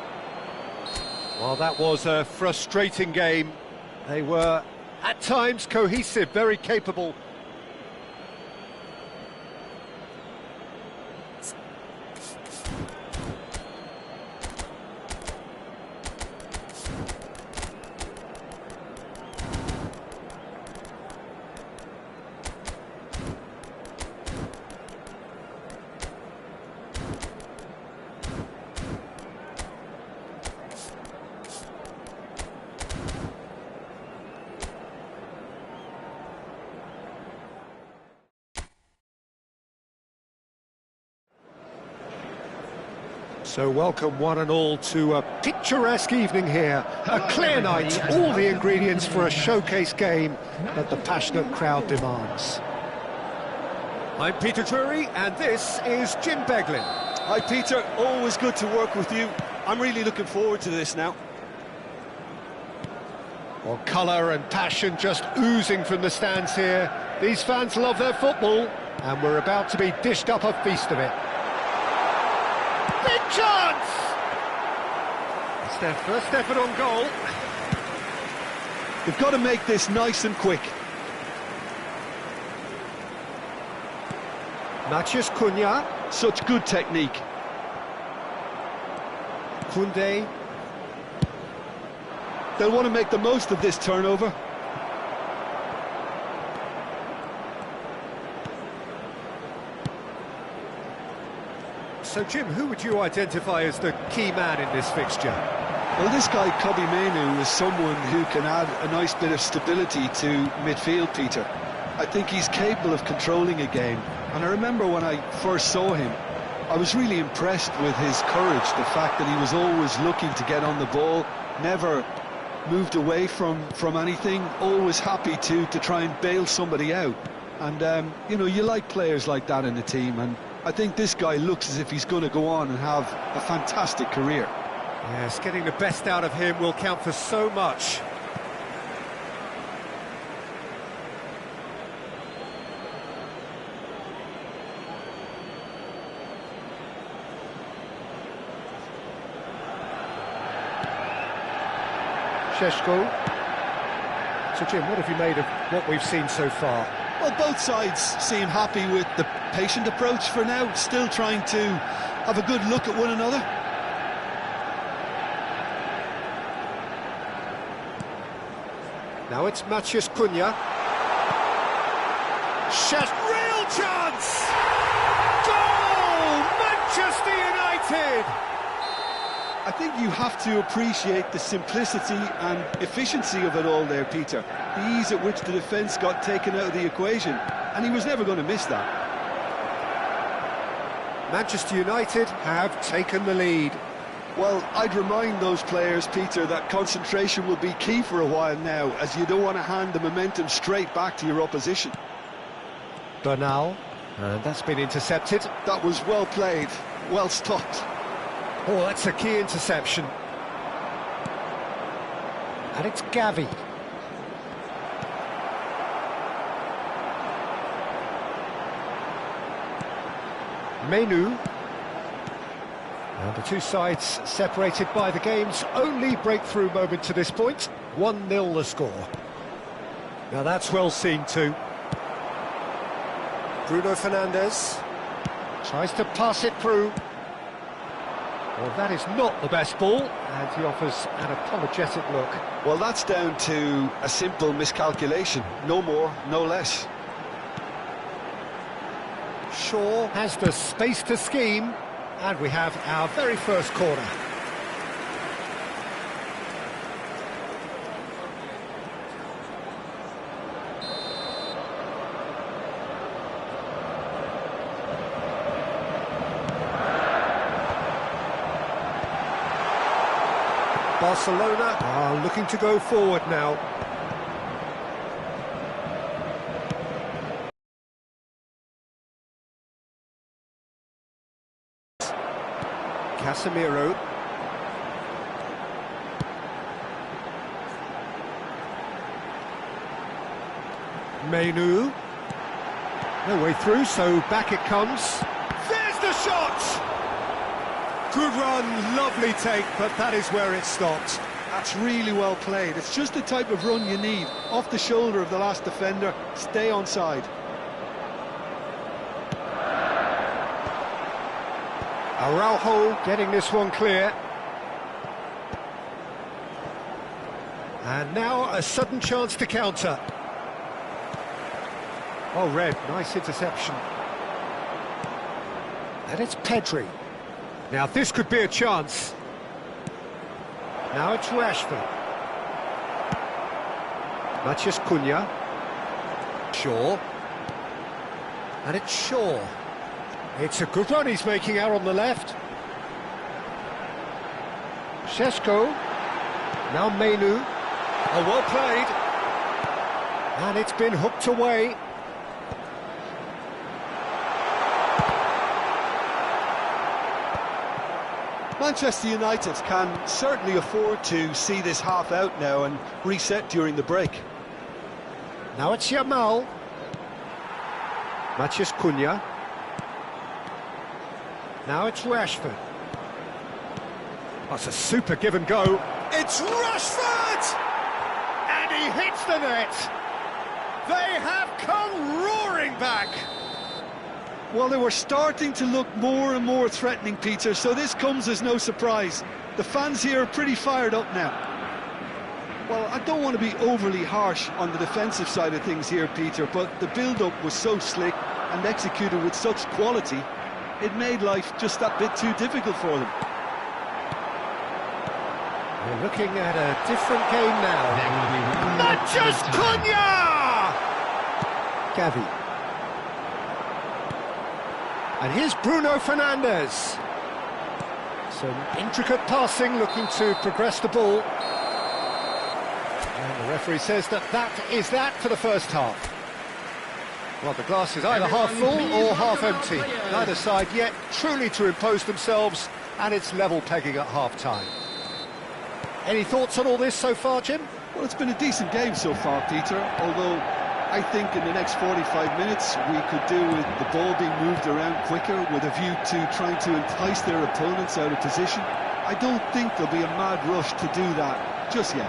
Well, that was a frustrating game. They were, at times, cohesive, very capable. So welcome one and all to a picturesque evening here, a clear night, all the ingredients for a showcase game that the passionate crowd demands. I'm Peter Drury and this is Jim Beglin. Hi Peter, always good to work with you. I'm really looking forward to this now. Well, colour and passion just oozing from the stands here. These fans love their football, and we're about to be dished up a feast of it. Big chance! It's their first effort on goal. They've got to make this nice and quick. Matheus Cunha. Such good technique. Koundé. They'll want to make the most of this turnover. So, Jim, who would you identify as the key man in this fixture? Well, this guy, Kobbie Mainoo, is someone who can add a nice bit of stability to midfield, Peter. I think he's capable of controlling a game. And I remember when I first saw him, I was really impressed with his courage, the fact that he was always looking to get on the ball, never moved away from anything, always happy to try and bail somebody out. And, you know, you like players like that in the team, and I think this guy looks as if he's going to go on and have a fantastic career. Yes, getting the best out of him will count for so much. Šeško. So, Jim, what have you made of what we've seen so far? Well, both sides seem happy with the patient approach for now, still trying to have a good look at one another. Now it's Matheus Cunha. Real chance! Goal! Manchester United! I think you have to appreciate the simplicity and efficiency of it all there, Peter. The ease at which the defence got taken out of the equation, and he was never going to miss that. Manchester United have taken the lead. Well, I'd remind those players, Peter, that concentration will be key for a while now, as you don't want to hand the momentum straight back to your opposition. Bernal, and that's been intercepted. That was well played, well stopped. Oh, that's a key interception. And it's Gavi. Mainoo. And the two sides separated by the game's only breakthrough moment to this point. 1-0 the score. Now that's well seen too. Bruno Fernandes tries to pass it through. Well, that is not the best ball, and he offers an apologetic look. Well, that's down to a simple miscalculation. No more, no less. Shaw has the space to scheme, and we have our very first corner. Barcelona are looking to go forward now. Casemiro. Mainoo. No way through, so back it comes. There's the shot! Good run, lovely take, but that is where it stopped. That's really well played. It's just the type of run you need. Off the shoulder of the last defender, stay onside. Araujo getting this one clear. And now a sudden chance to counter. Oh, Red, nice interception. And it's Pedri. Now this could be a chance. Now it's Rashford. Matheus Cunha. Shaw. And it's Shaw. It's a good run he's making out on the left. Šeško. Now Mainoo. Oh, well played. And it's been hooked away. Manchester United can certainly afford to see this half out now and reset during the break. Now it's Yamal. Matheus Cunha. Now it's Rashford. That's a super give and go. It's Rashford! And he hits the net. They have come roaring back. Well, they were starting to look more and more threatening, Peter, so this comes as no surprise. The fans here are pretty fired up now. Well, I don't want to be overly harsh on the defensive side of things here, Peter, but the build-up was so slick and executed with such quality, it made life just that bit too difficult for them. We're looking at a different game now. Matheus Cunha! Gavi. And here's Bruno Fernandes. Some intricate passing, looking to progress the ball. And the referee says that is that for the first half. Well, the glass is either half full or half empty. Neither side yet truly to impose themselves, and it's level pegging at half-time. Any thoughts on all this so far, Jim? Well, it's been a decent game so far, Peter, although I think in the next 45 minutes we could do with the ball being moved around quicker with a view to trying to entice their opponents out of position. I don't think there'll be a mad rush to do that just yet.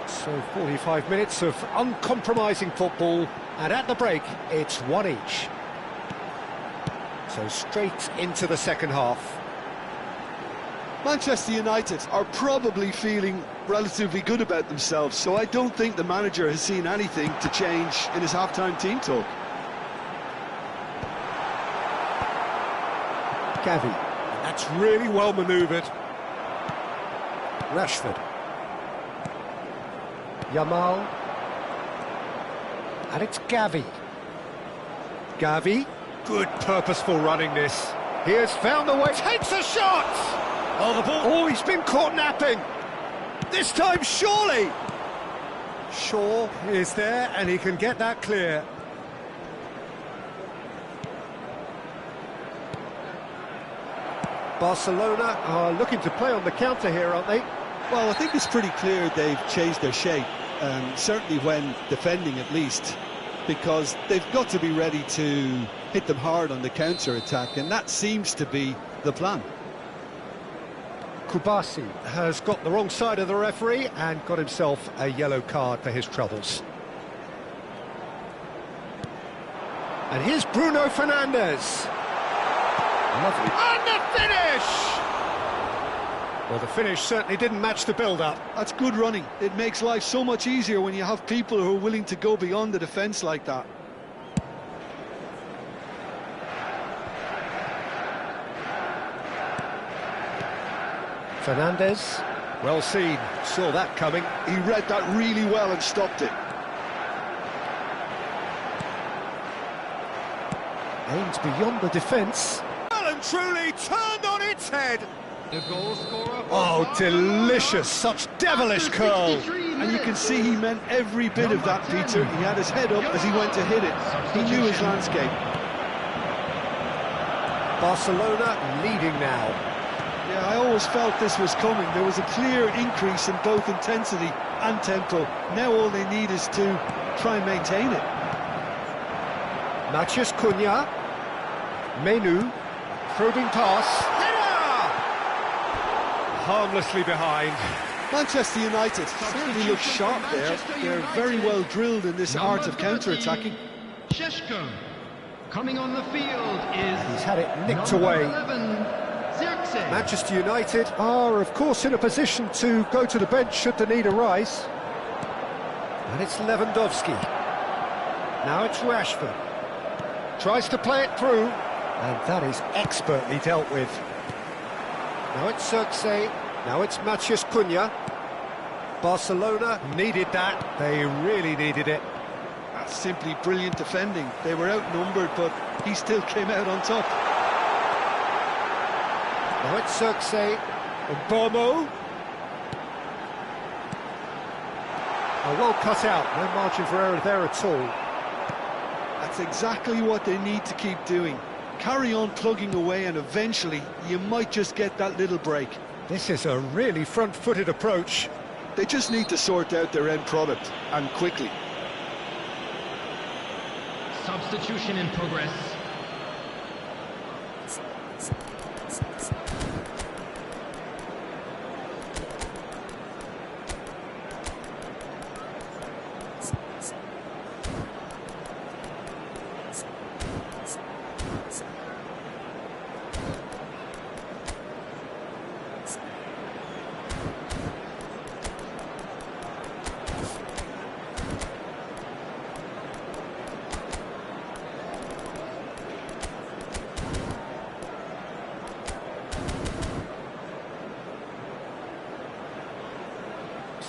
So 45 minutes of uncompromising football, and at the break it's one each. So straight into the second half. Manchester United are probably feeling relatively good about themselves, so I don't think the manager has seen anything to change in his half-time team talk. Gavi, that's really well manoeuvred. Rashford. Yamal. And it's Gavi. Gavi, good purposeful running this. He has found the way, takes a shot! Oh, the ball, oh, he's been caught napping. This time, surely. Shaw is there, and he can get that clear. Barcelona are looking to play on the counter here, aren't they? Well, I think it's pretty clear they've changed their shape, certainly when defending at least, because they've got to be ready to hit them hard on the counter-attack, and that seems to be the plan. Kubasi has got the wrong side of the referee and got himself a yellow card for his troubles. And here's Bruno Fernandes. Lovely. And the finish! Well, the finish certainly didn't match the build-up. That's good running. It makes life so much easier when you have people who are willing to go beyond the defence like that. Fernandes, well seen, saw that coming. He read that really well and stopped it. Aims beyond the defence. Well and truly turned on its head. The goal scorer. Oh, delicious, such devilish curl. And you can see he meant every bit of that, Peter. He had his head up as he went to hit it. He knew his landscape. Barcelona leading now. Yeah, I always felt this was coming. There was a clear increase in both intensity and tempo. Now all they need is to try and maintain it. Matheus Cunha. Menu. Probing pass. Header! Harmlessly behind. Manchester United certainly look sharp there. They're very well drilled in this art of counter-attacking. Sheshko. Coming on the field is... He's had it nicked away. 11. Manchester United are, of course, in a position to go to the bench should the need arise. And it's Lewandowski. Now it's Rashford. Tries to play it through, and that is expertly dealt with. Now it's Xerxes. Now it's Matheus Cunha. Barcelona needed that. They really needed it. That's simply brilliant defending. They were outnumbered, but he still came out on top. Now it's Xerxes, Bomo. Well cut out, no margin for error there at all. That's exactly what they need to keep doing. Carry on plugging away and eventually you might just get that little break. This is a really front-footed approach. They just need to sort out their end product, and quickly. Substitution in progress.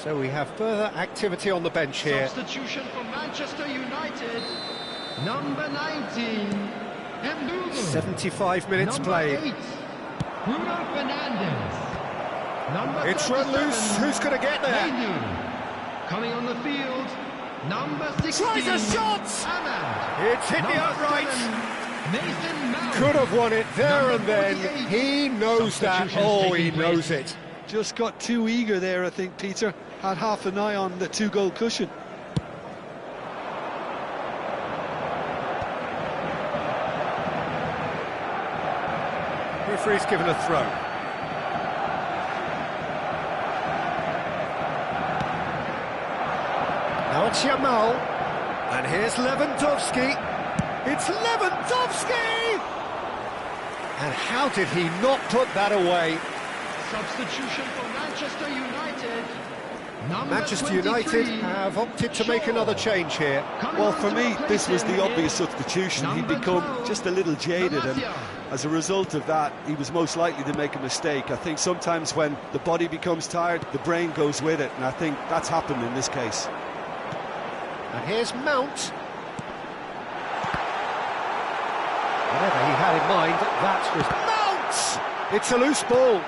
So we have further activity on the bench here. Substitution for Manchester United. Number 19, Mbugu. 75 minutes played. 8, Bruno Fernandes. Number It's run 37, loose. Who's going to get there? Mainu. Coming on the field, number 16, Tries a shot! Ahmad. It's hit the Number upright. 7, Nathan Mount. Could have won it there Number and then. 48. He knows that. Substitutions Oh, he taking knows place. it. Just got too eager there, I think, Peter. Had half an eye on the 2-goal cushion. Referee's given a throw. Now it's Yamal. And here's Lewandowski. It's Lewandowski! And how did he not put that away? Substitution for Manchester United. Number Manchester 23, United have opted to make another change here. Coming Well, on for to me, replace this was him the obvious is substitution. He'd number become 12, just a little jaded, and Malacia. as a result of that, he was most likely to make a mistake. I think sometimes when the body becomes tired, the brain goes with it, and I think that's happened in this case. And here's Mount. Whatever he had in mind, that was Mount! It's a loose ball.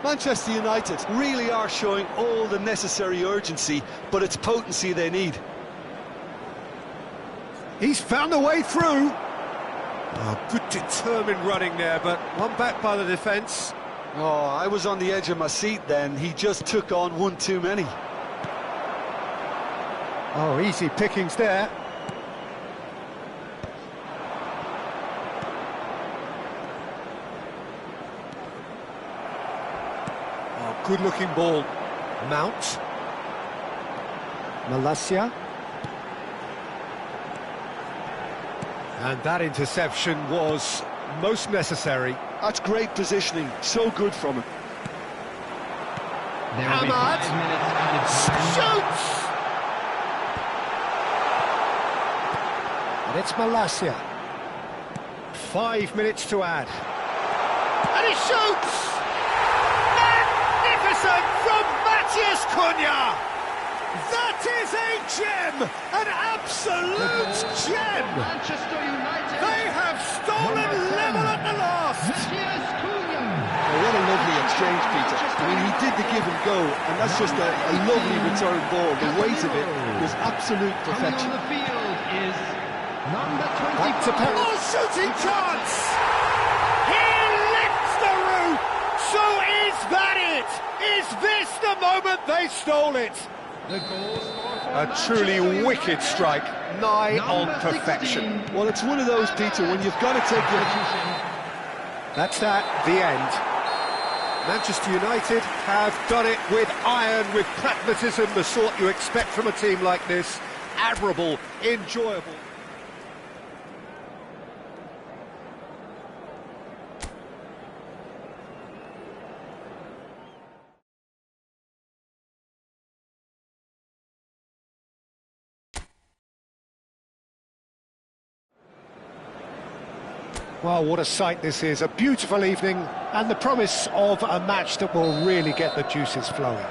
Manchester United really are showing all the necessary urgency, but it's potency they need. He's found a way through. Oh, good determined running there, but one back by the defence. Oh, I was on the edge of my seat then. He just took on one too many. Oh, easy pickings there. Oh, good-looking ball. Mount. Malacia. And that interception was most necessary. That's great positioning, so good from him. There will be Ahmad 5 minutes added time. shoots! And it's Malacia. 5 minutes to add. And he shoots! Magnificent from Matthias Cunha! That is a gem! An absolute gem! Manchester United. They have stolen level at the last! Matthias Cunha. Oh, what a lovely exchange, Peter. I mean, he did the give and go, and that's just a lovely return ball. The weight of it was absolute Coming perfection. on the field is number Back to 25. Oh, shooting chance! He lifts the roof! So is that it? Is this the moment they stole it? The goal scorer for A truly Manchester wicked United. strike, nigh on Number perfection. 16. Well, it's one of those, Peter, when you've got to take your... That's that, the end. Manchester United have done it with iron, with pragmatism, the sort you expect from a team like this. Admirable, enjoyable. Well, what a sight this is. A beautiful evening and the promise of a match that will really get the juices flowing.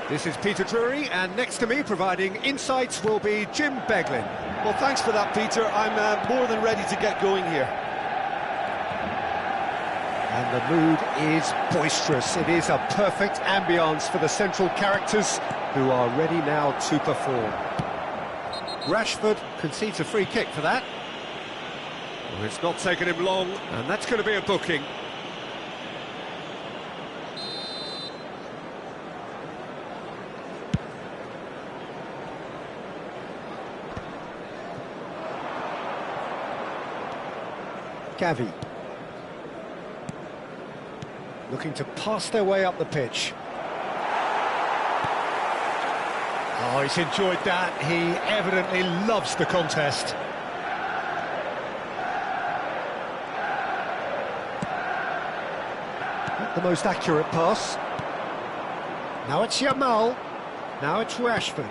This is Peter Drury, and next to me providing insights will be Jim Beglin. Well, thanks for that, Peter. I'm more than ready to get going here. And the mood is boisterous. It is a perfect ambience for the central characters who are ready now to perform. Rashford concedes a free kick for that. Well, it's not taken him long, and that's going to be a booking. Gavi. Looking to pass their way up the pitch. Oh, he's enjoyed that. He evidently loves the contest. Not the most accurate pass. Now it's Yamal. Now it's Rashford.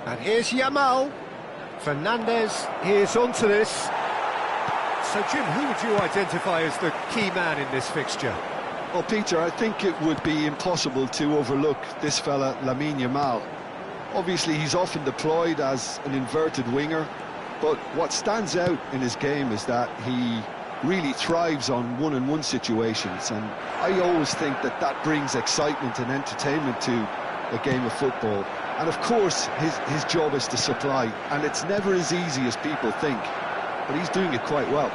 And here's Yamal. Fernandez, he is onto this. So, Jim, who would you identify as the key man in this fixture? Well, Peter, I think it would be impossible to overlook this fella, Lamine Yamal. Obviously, he's often deployed as an inverted winger, but what stands out in his game is that he really thrives on one-on-one situations, and I always think that that brings excitement and entertainment to a game of football. And of course, his job is to supply, and it's never as easy as people think, but he's doing it quite well.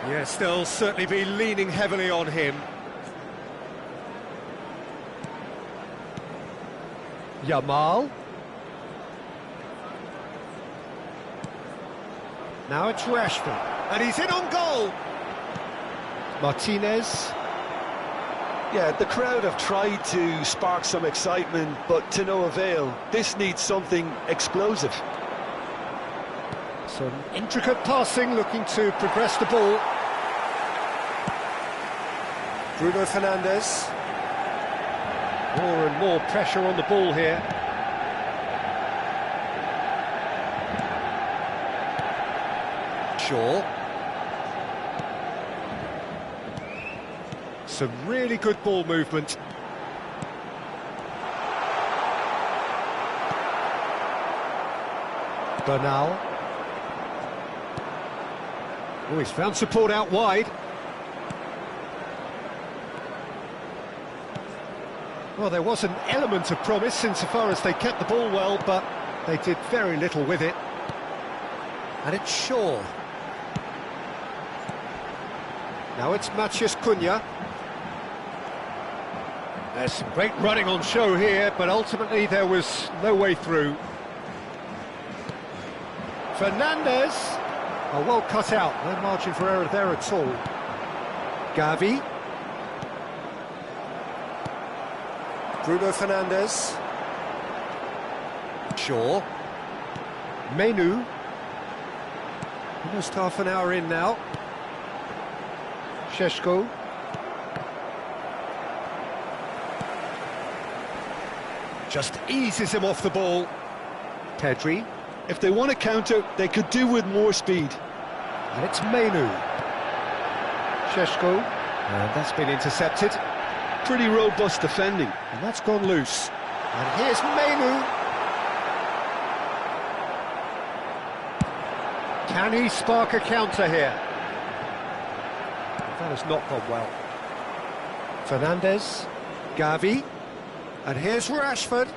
Yes, they'll certainly be leaning heavily on him. Yamal. Now it's Rashford, and he's in on goal. Martinez. Yeah, the crowd have tried to spark some excitement, but to no avail. This needs something explosive. Some intricate passing, looking to progress the ball. Bruno Fernandes. More and more pressure on the ball here. Shaw. Some really good ball movement. Bernal. Oh, he's found support out wide. Well, there was an element of promise insofar as they kept the ball well, but they did very little with it. And it's Shaw. Now it's Matheus Cunha. There's some great running on show here, but ultimately there was no way through. Fernandez. Oh, well cut out. No margin for error there at all. Gavi. Bruno Fernandes. Shaw. Menu. Almost half an hour in now. Šeško. Just eases him off the ball. Pedri. If they want to counter, they could do with more speed. And it's Menu. Šeško. And that's been intercepted. Pretty robust defending. And that's gone loose. And here's Menu. Can he spark a counter here? That has not gone well. Fernandes. Gavi. And here's Rashford.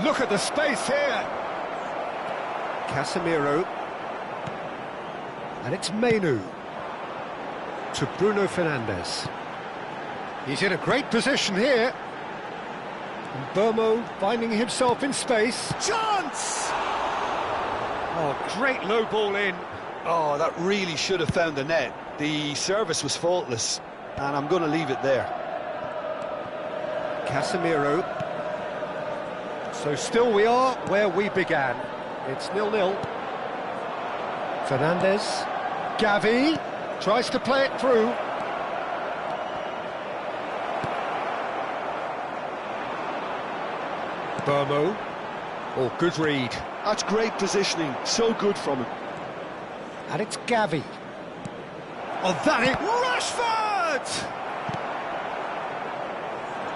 Look at the space here. Casemiro. And it's Menu. To Bruno Fernandes. He's in a great position here. And Burmo finding himself in space. Chance! Oh, great low ball in. Oh, that really should have found the net. The service was faultless, and I'm going to leave it there. Casemiro. So still we are where we began. It's 0-0. Fernandes. Gavi tries to play it through. Burmo. Oh, good read. That's great positioning. So good from him. And it's Gavi. Oh, that it. Rashford!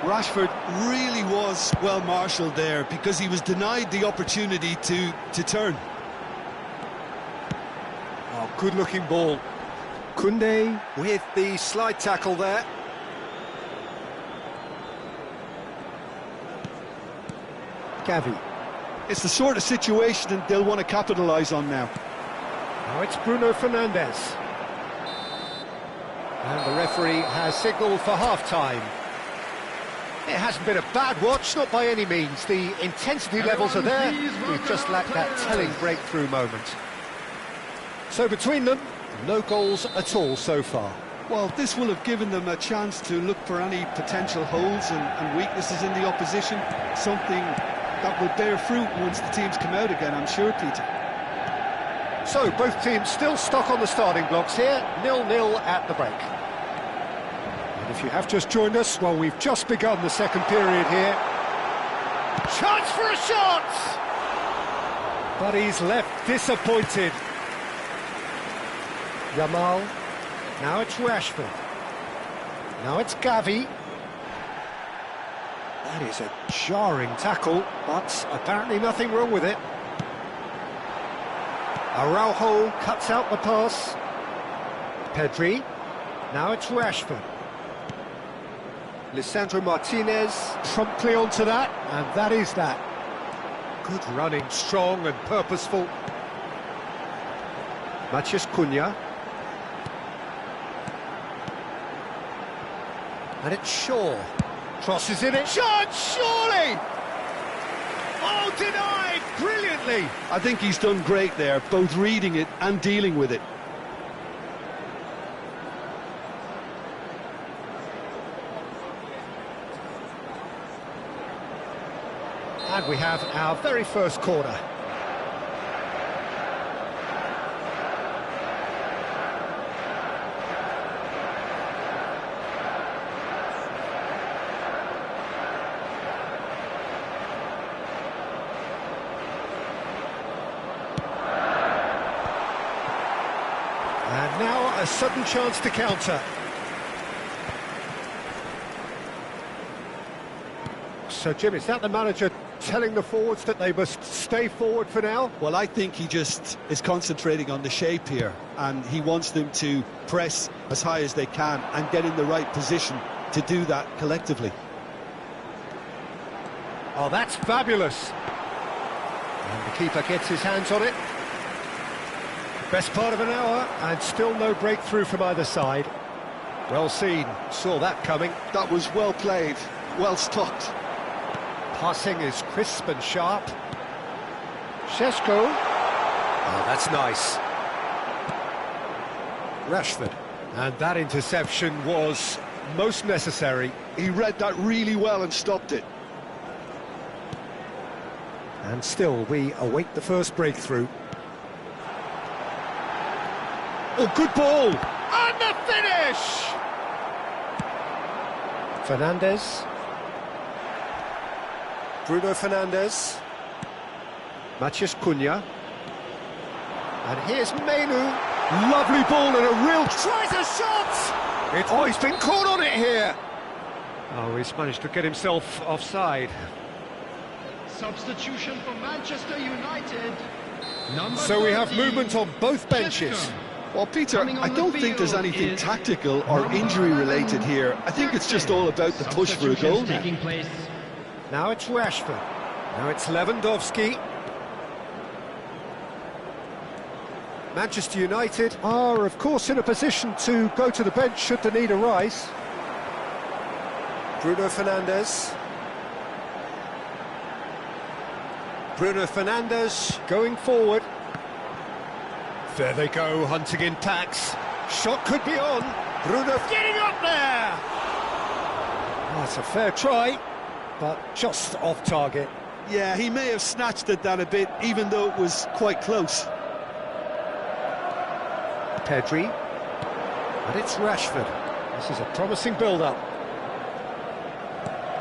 Rashford really was well marshalled there because he was denied the opportunity to turn. Oh, good-looking ball. Koundé with the slide tackle there. Gavi. It's the sort of situation they'll want to capitalise on now. Now it's Bruno Fernandes. And the referee has signalled for half-time. It hasn't been a bad watch, not by any means. The intensity levels are there. We've just lacked that telling breakthrough moment. So between them, no goals at all so far. Well, this will have given them a chance to look for any potential holes and weaknesses in the opposition. Something that will bear fruit once the teams come out again, I'm sure, Peter. So both teams still stuck on the starting blocks here, 0-0 at the break. And if you have just joined us, well, we've just begun the second period here. Chance for a shot! But he's left disappointed. Yamal. Now it's Rashford. Now it's Gavi. That is a jarring tackle, but apparently nothing wrong with it. Araujo cuts out the pass. Pedri. Now it's Rashford. Lisandro Martinez promptly onto that, and that is that. Good running, strong and purposeful. Matheus Cunha. And it's Shaw. Crosses in it. Shot, surely! Oh, denied! Brilliantly! I think he's done great there, both reading it and dealing with it. And we have our very first corner. And now a sudden chance to counter. So, Jim, is that the manager telling the forwards that they must stay forward for now? Well, I think he just is concentrating on the shape here, and he wants them to press as high as they can and get in the right position to do that collectively. Oh, that's fabulous. And the keeper gets his hands on it. Best part of an hour, and still no breakthrough from either side. Well seen, saw that coming. That was well played, well stopped. Passing is crisp and sharp. Šeško. Oh, that's nice. Rashford. And that interception was most necessary. He read that really well and stopped it. And still, we await the first breakthrough. Oh, good ball! And the finish! Fernandes. Bruno Fernandes. Matheus Cunha. And here's Menu. Lovely ball and a real... Tries a shot! He's been caught on it here! Oh, he's managed to get himself offside. Substitution for Manchester United. So we have movement on both benches. Šeško. Well, Peter, I don't think there's anything tactical or injury-related here. I think it's just all about the push for a goal now. Taking place. Now it's Rashford. Now it's Lewandowski. Manchester United are, of course, in a position to go to the bench should the need arise. Bruno Fernandes. Bruno Fernandes going forward. There they go, hunting in packs. Shot could be on. Bruno getting up there! Oh, it's a fair try, but just off target. Yeah, he may have snatched at that a bit, even though it was quite close. Pedri. And it's Rashford. This is a promising build-up.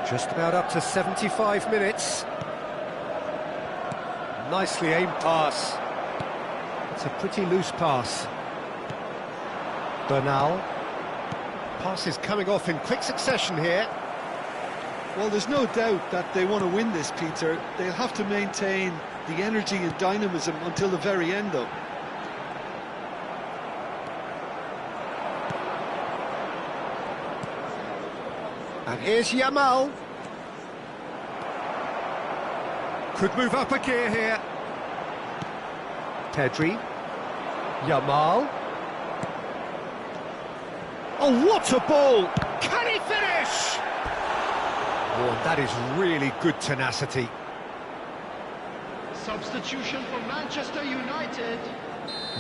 Just about up to 75 minutes. Nicely aimed pass. It's a pretty loose pass. Bernal. Pass is coming off in quick succession here. Well, there's no doubt that they want to win this, Peter. They'll have to maintain the energy and dynamism until the very end, though. And here's Yamal. Could move up a gear here. Pedri. Yamal. Oh, what a ball! Can he finish? Oh, that is really good tenacity. Substitution for Manchester United.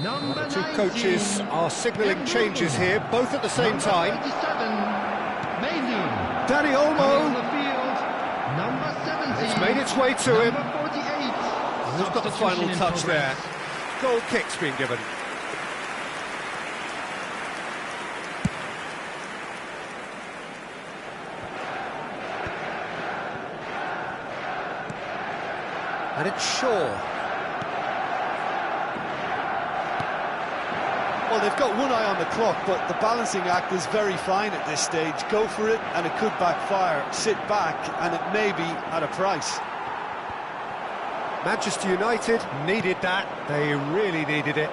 Number The two 19. coaches are signalling changes here, both at the same time. 37, Mailing. Danny On Olmo. the field. Number 70. It's made its way to him. Number 48. Who's got the final Substitution in touch there? progress. Goal kick's been given. And it's Shaw. Well, they've got one eye on the clock, but the balancing act is very fine at this stage. Go for it, and it could backfire. Sit back, and it may be at a price. Manchester United needed that. They really needed it.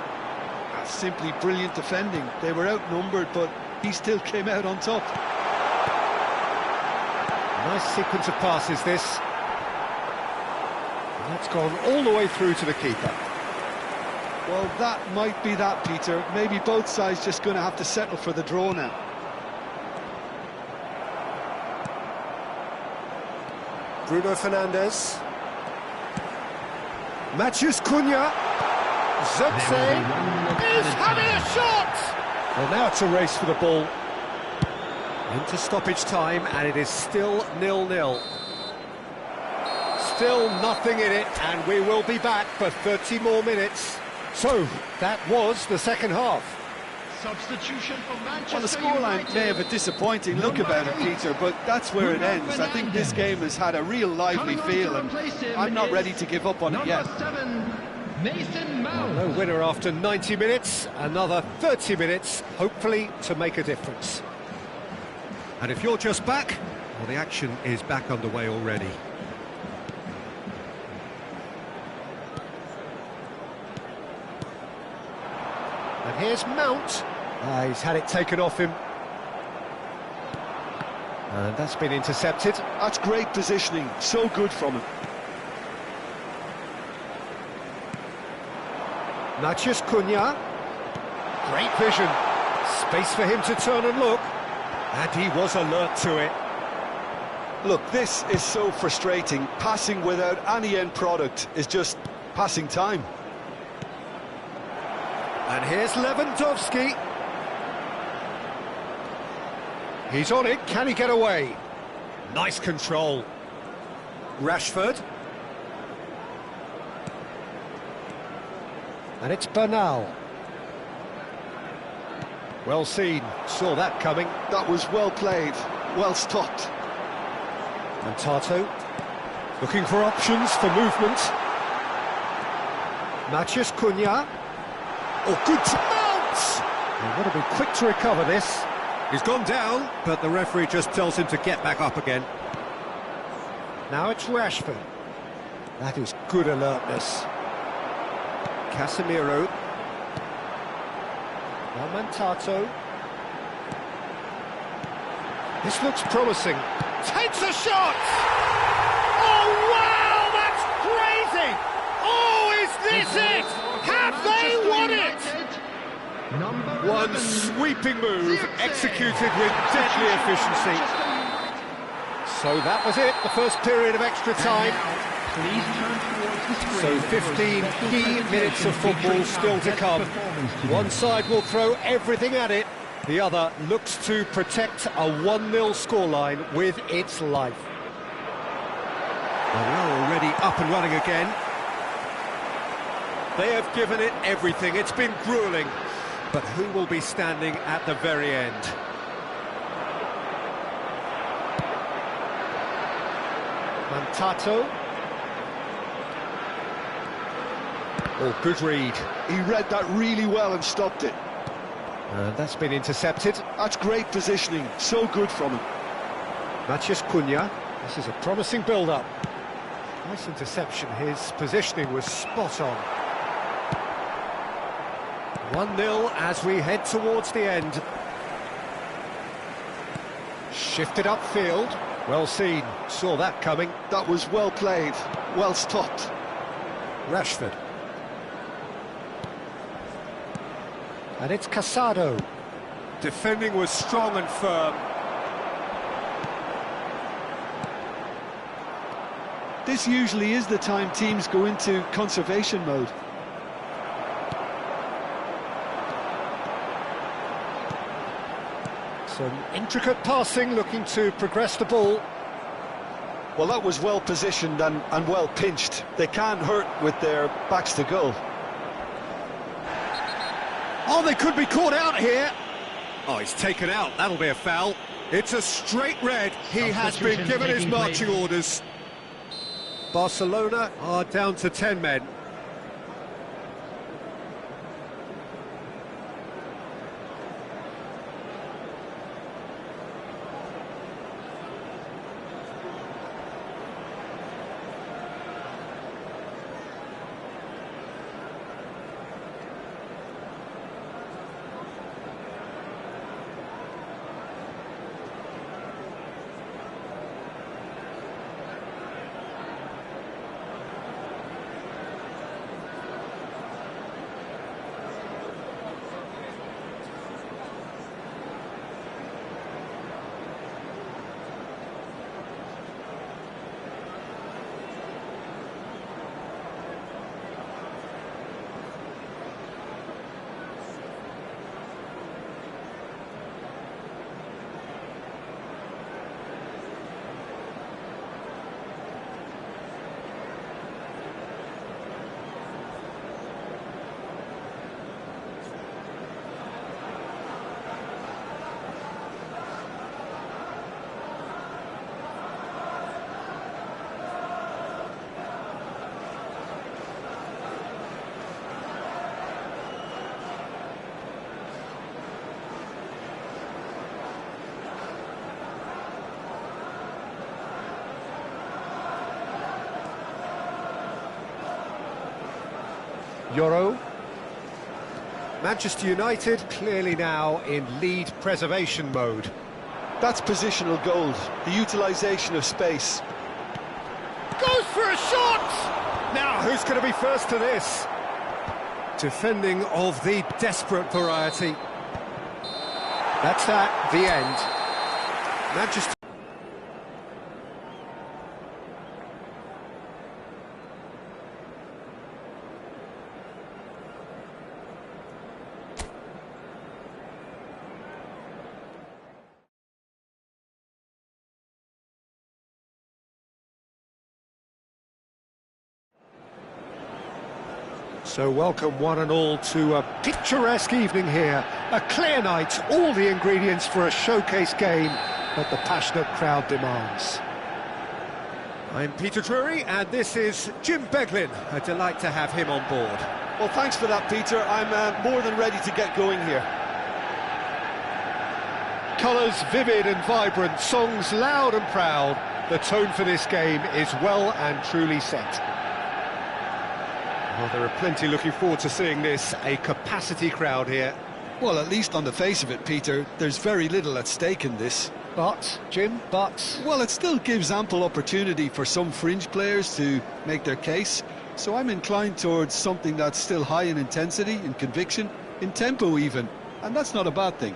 That's simply brilliant defending. They were outnumbered, but he still came out on top. Nice sequence of passes, this. And that's gone all the way through to the keeper. Well, that might be that, Peter. Maybe both sides just going to have to settle for the draw now. Bruno Fernandes. Matheus Cunha. Zirkzee is having a shot! Well, now it's a race for the ball. Into stoppage time, and it is still 0-0. Still nothing in it, and we will be back for 30 more minutes. So, that was the second half. Substitution for Manchester Well, the scoreline United. may have a disappointing look about it, Peter, but that's where it ends. I think this game has had a real lively Coming on feel, to and replace him I'm not is ready to give up on it yet. Number 7, Mason Mount. No winner after 90 minutes, another 30 minutes, hopefully to make a difference. And if you're just back, well, the action is back underway already. And here's Mount. He's had it taken off him. And that's been intercepted. That's great positioning. So good from him. Matheus Cunha. Great vision. Space for him to turn and look. And he was alert to it. Look, this is so frustrating. Passing without any end product is just passing time. And here's Lewandowski. He's on it, can he get away? Nice control. Rashford. And it's Bernal. Well seen, saw that coming. That was well played, well stopped. And Tato, looking for options for movement. Matheus Cunha. Oh, good to Mount! They've got to be quick to recover this. He's gone down, but the referee just tells him to get back up again. Now it's Rashford. That is good alertness. Casemiro. Now Tato. This looks promising. Takes a shot! Oh, wow, that's crazy! Oh, is this it? Have they won it? Number One 11. sweeping move, executed with deadly efficiency. So that was it, the first period of extra time. Please turn towards the screen. So 15 key minutes of football still to come. One side will throw everything at it. The other looks to protect a 1-0 scoreline with its life. Well, we're already up and running again. They have given it everything. It's been grueling. But who will be standing at the very end? Mantato. Oh, good read. He read that really well and stopped it. That's been intercepted. That's great positioning, so good from him. Matheus Cunha. This is a promising build-up. Nice interception. His positioning was spot on. 1-0 as we head towards the end. Shifted upfield. Well seen. Saw that coming. That was well played, well stopped. Rashford. And it's Casado. Defending was strong and firm. This usually is the time teams go into conservation mode. Some intricate passing, looking to progress the ball. Well, that was well positioned and well pinched. They can't hurt with their backs to goal. Oh, they could be caught out here. Oh, he's taken out. That'll be a foul. It's a straight red. He has been given his marching orders. Barcelona are down to 10 men. Euro. Manchester United clearly now in lead preservation mode. That's positional gold, the utilisation of space. Goes for a shot! Now, who's going to be first to this? Defending of the desperate variety. That's at the end. Manchester. So welcome one and all to a picturesque evening here. A clear night, all the ingredients for a showcase game that the passionate crowd demands. I'm Peter Drury and this is Jim Beglin. A delight to have him on board. Well, thanks for that, Peter. I'm more than ready to get going here. Colours vivid and vibrant, songs loud and proud. The tone for this game is well and truly set. Well, there are plenty looking forward to seeing this, a capacity crowd here. Well, at least on the face of it, Peter, there's very little at stake in this. But, Jim, Well, it still gives ample opportunity for some fringe players to make their case, so I'm inclined towards something that's still high in intensity, in conviction, in tempo even, and that's not a bad thing.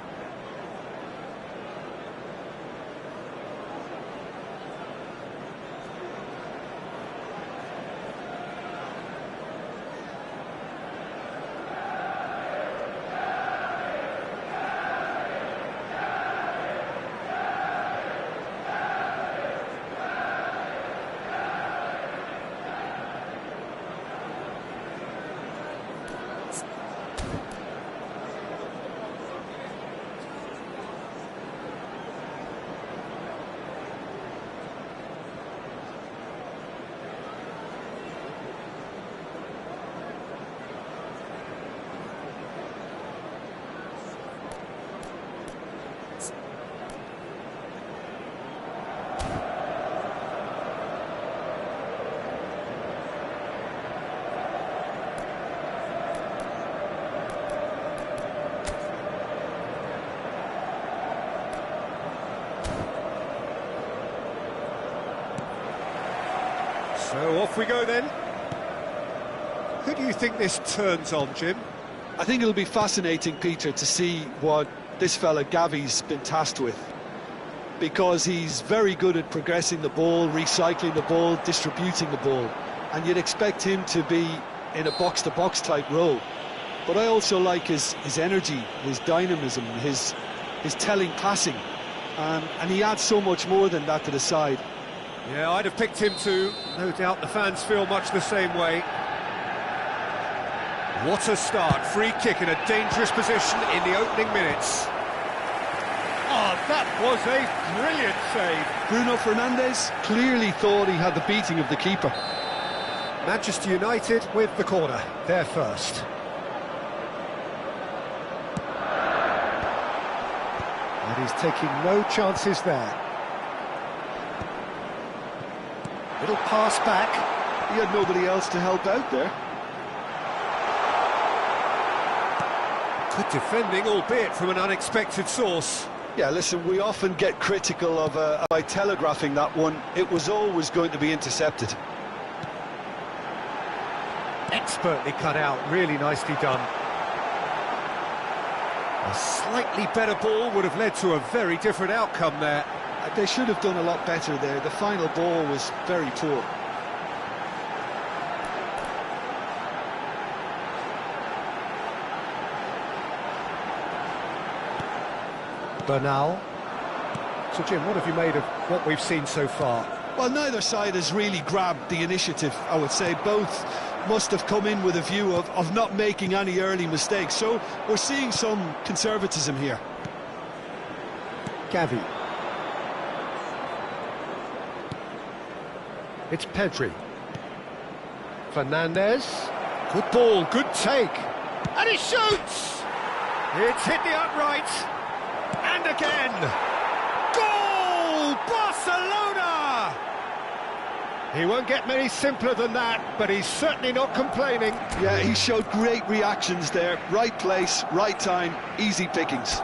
So off we go then. Who do you think this turns on, Jim? I think it'll be fascinating, Peter, to see what this fella Gavi's been tasked with, because he's very good at progressing the ball, recycling the ball, distributing the ball, and you'd expect him to be in a box-to-box type role. But I also like his energy, his dynamism, his telling passing, and he adds so much more than that to the side. Yeah, I'd have picked him too. No doubt the fans feel much the same way. What a start. Free kick in a dangerous position in the opening minutes. Oh, that was a brilliant save. Bruno Fernandes clearly thought he had the beating of the keeper. Manchester United with the corner. They're first. And he's taking no chances there. Little pass back. He had nobody else to help out there. Good defending, albeit from an unexpected source. Yeah, listen, we often get critical of by telegraphing that one. It was always going to be intercepted. Expertly cut out, really nicely done. A slightly better ball would have led to a very different outcome there. They should have done a lot better there. The final ball was very poor. Bernal. So Jim, what have you made of what we've seen so far? Well, neither side has really grabbed the initiative, I would say. Both must have come in with a view of not making any early mistakes. So we're seeing some conservatism here. Gavi. It's Pedri. Fernandes. Good ball, good take. And he shoots! It's hit the upright. And again. Goal! Barcelona! He won't get many simpler than that, but he's certainly not complaining. Yeah, he showed great reactions there. Right place, right time, easy pickings.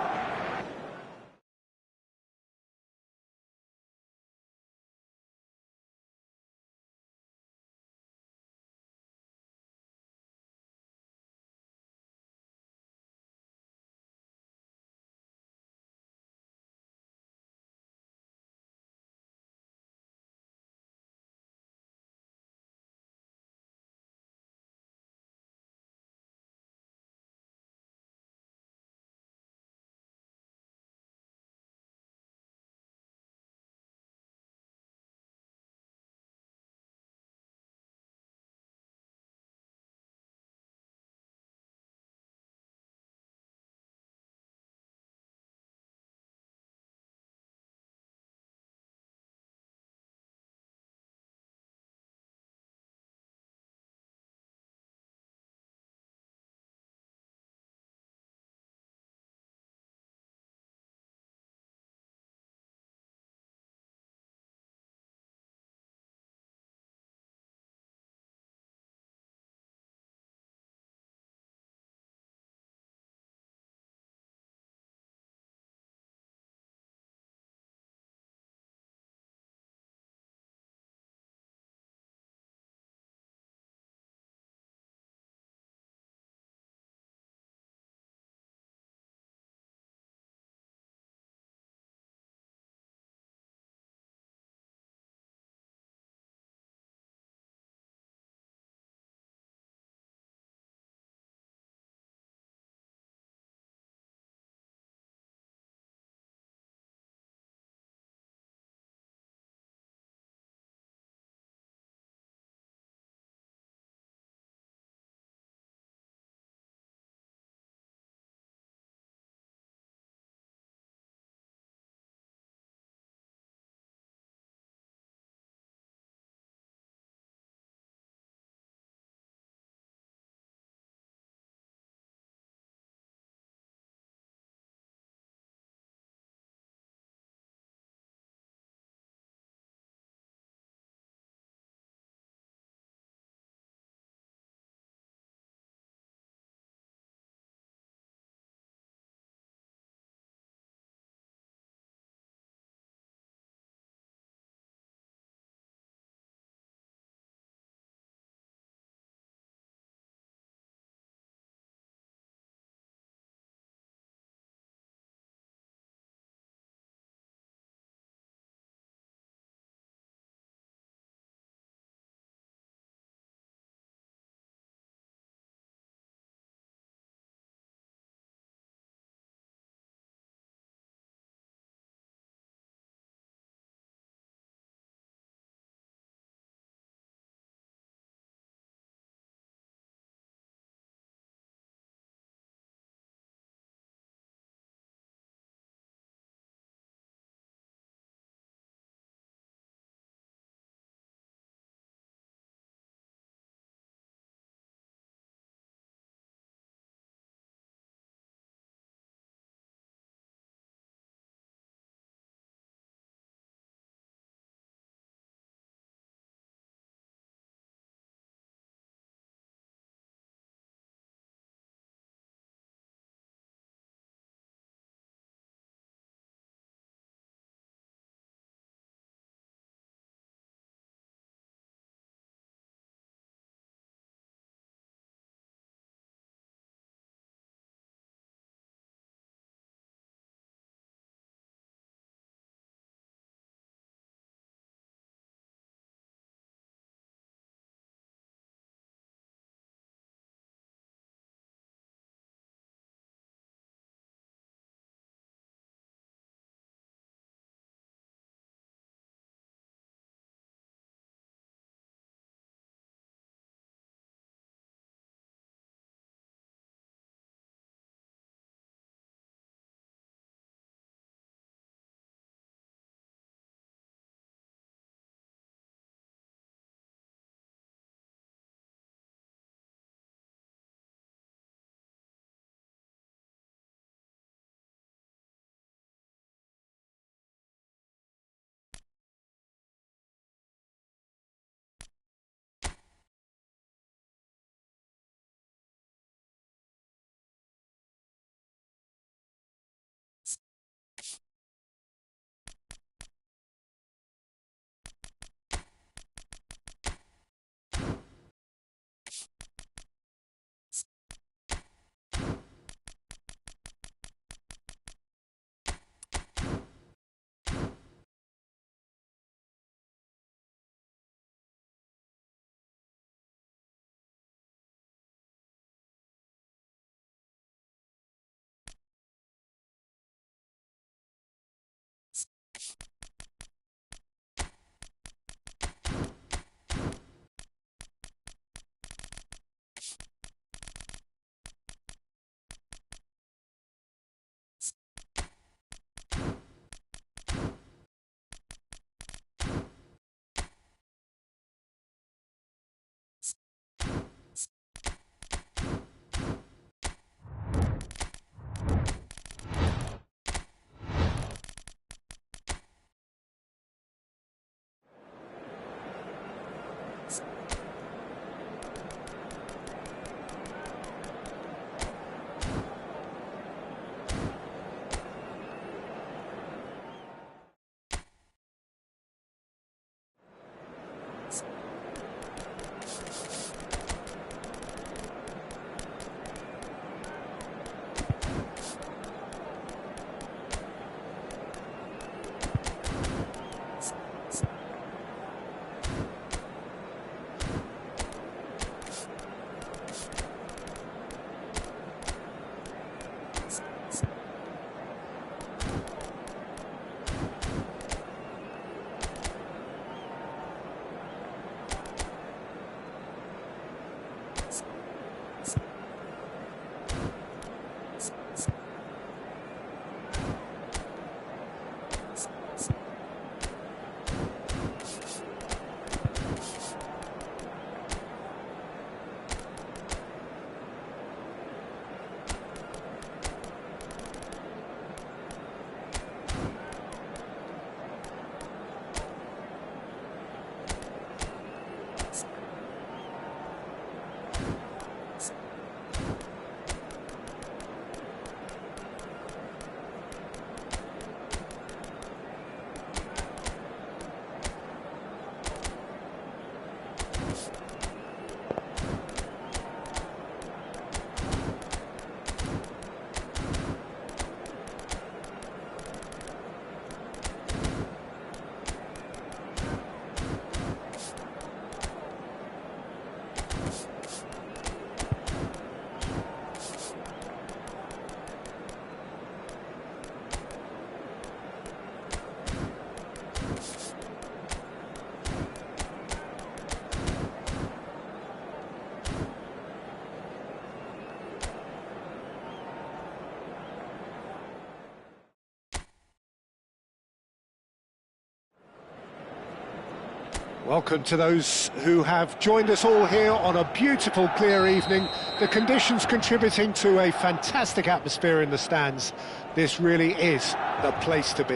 Welcome to those who have joined us all here on a beautiful, clear evening. The conditions contributing to a fantastic atmosphere in the stands. This really is the place to be.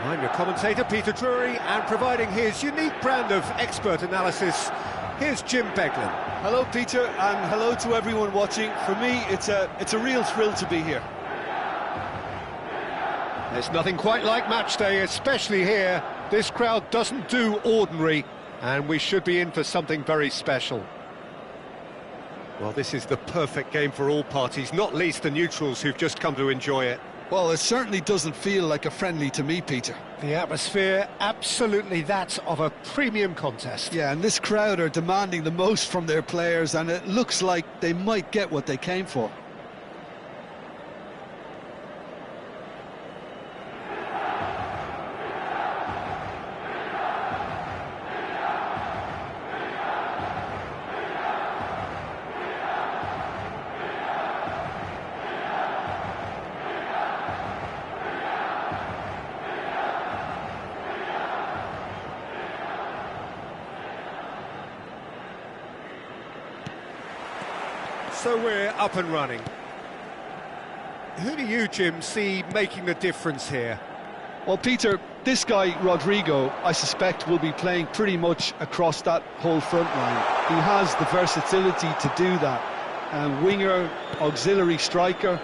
I'm your commentator, Peter Drury, and providing his unique brand of expert analysis, here's Jim Beglin. Hello, Peter, and hello to everyone watching. For me, it's a real thrill to be here. There's nothing quite like match day, especially here. This crowd doesn't do ordinary, and we should be in for something very special. Well, this is the perfect game for all parties, not least the neutrals who've just come to enjoy it. Well, it certainly doesn't feel like a friendly to me, Peter. The atmosphere, absolutely that of a premium contest. Yeah, and this crowd are demanding the most from their players, and it looks like they might get what they came for. So we're up and running. Who do you, Jim, see making the difference here? Well, Peter, this guy, Rodrigo, I suspect will be playing pretty much across that whole front line. He has the versatility to do that. Winger, auxiliary striker.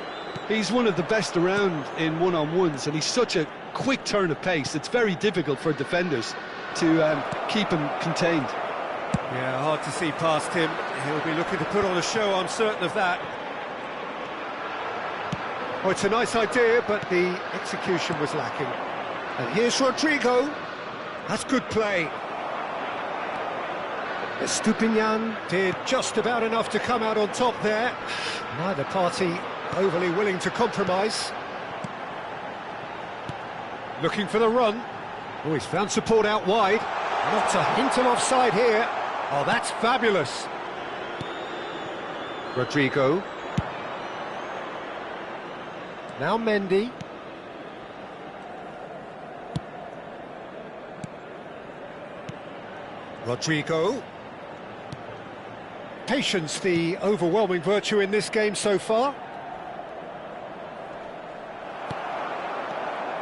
He's one of the best around in one-on-ones, and he's such a quick turn of pace. It's very difficult for defenders to keep him contained. Yeah, hard to see past him. He'll be looking to put on a show, I'm certain of that. Oh, it's a nice idea, but the execution was lacking. And here's Rodrigo. That's good play. Estupinian did just about enough to come out on top there. Neither party overly willing to compromise. Looking for the run. Oh, he's found support out wide. Not a hint of offside here. Oh, that's fabulous. Rodrigo. Now Mendy. Rodrigo. Patience, the overwhelming virtue in this game so far.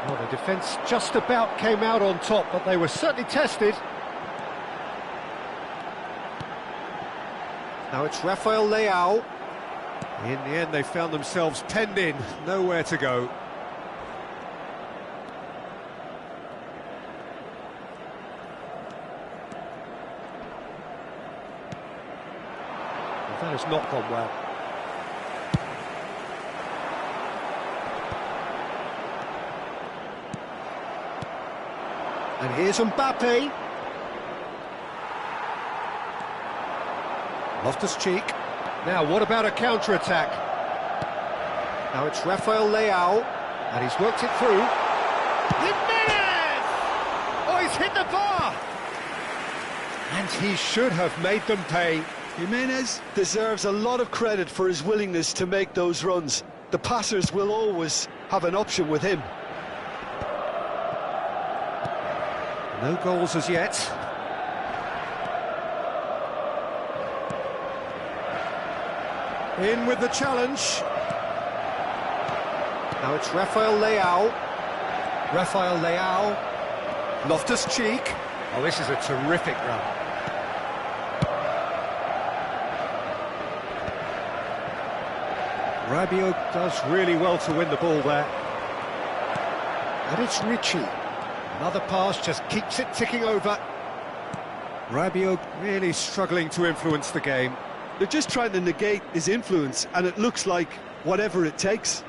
Well, the defence just about came out on top, but they were certainly tested. Now it's Rafael Leao. In the end, they found themselves penned in, nowhere to go. That has not gone well. And here's Mbappe. Loftus-Cheek. Now, what about a counter-attack? Now it's Rafael Leao, and he's worked it through. Jimenez! Oh, he's hit the bar! And he should have made them pay. Jimenez deserves a lot of credit for his willingness to make those runs. The passers will always have an option with him. No goals as yet. In with the challenge. Now it's Rafael Leao. Rafael Leao. Loftus-Cheek. Oh, this is a terrific run. Rabiot does really well to win the ball there. And it's Richie. Another pass just keeps it ticking over. Rabiot really struggling to influence the game. They're just trying to negate his influence, and it looks like whatever it takes.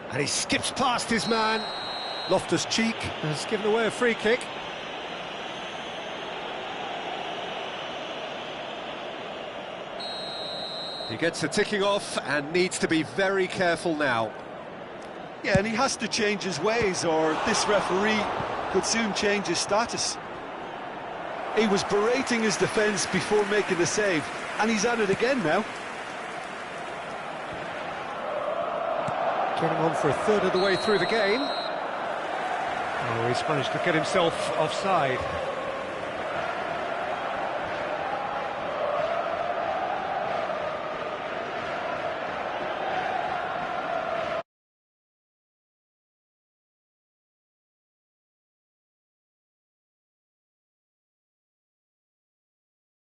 And he skips past his man. Loftus-Cheek has given away a free kick. He gets the ticking off and needs to be very careful now. Yeah, and he has to change his ways, or this referee could soon change his status. He was berating his defence before making the save, and he's at it again now. Getting on for a third of the way through the game. Oh, he's managed to get himself offside.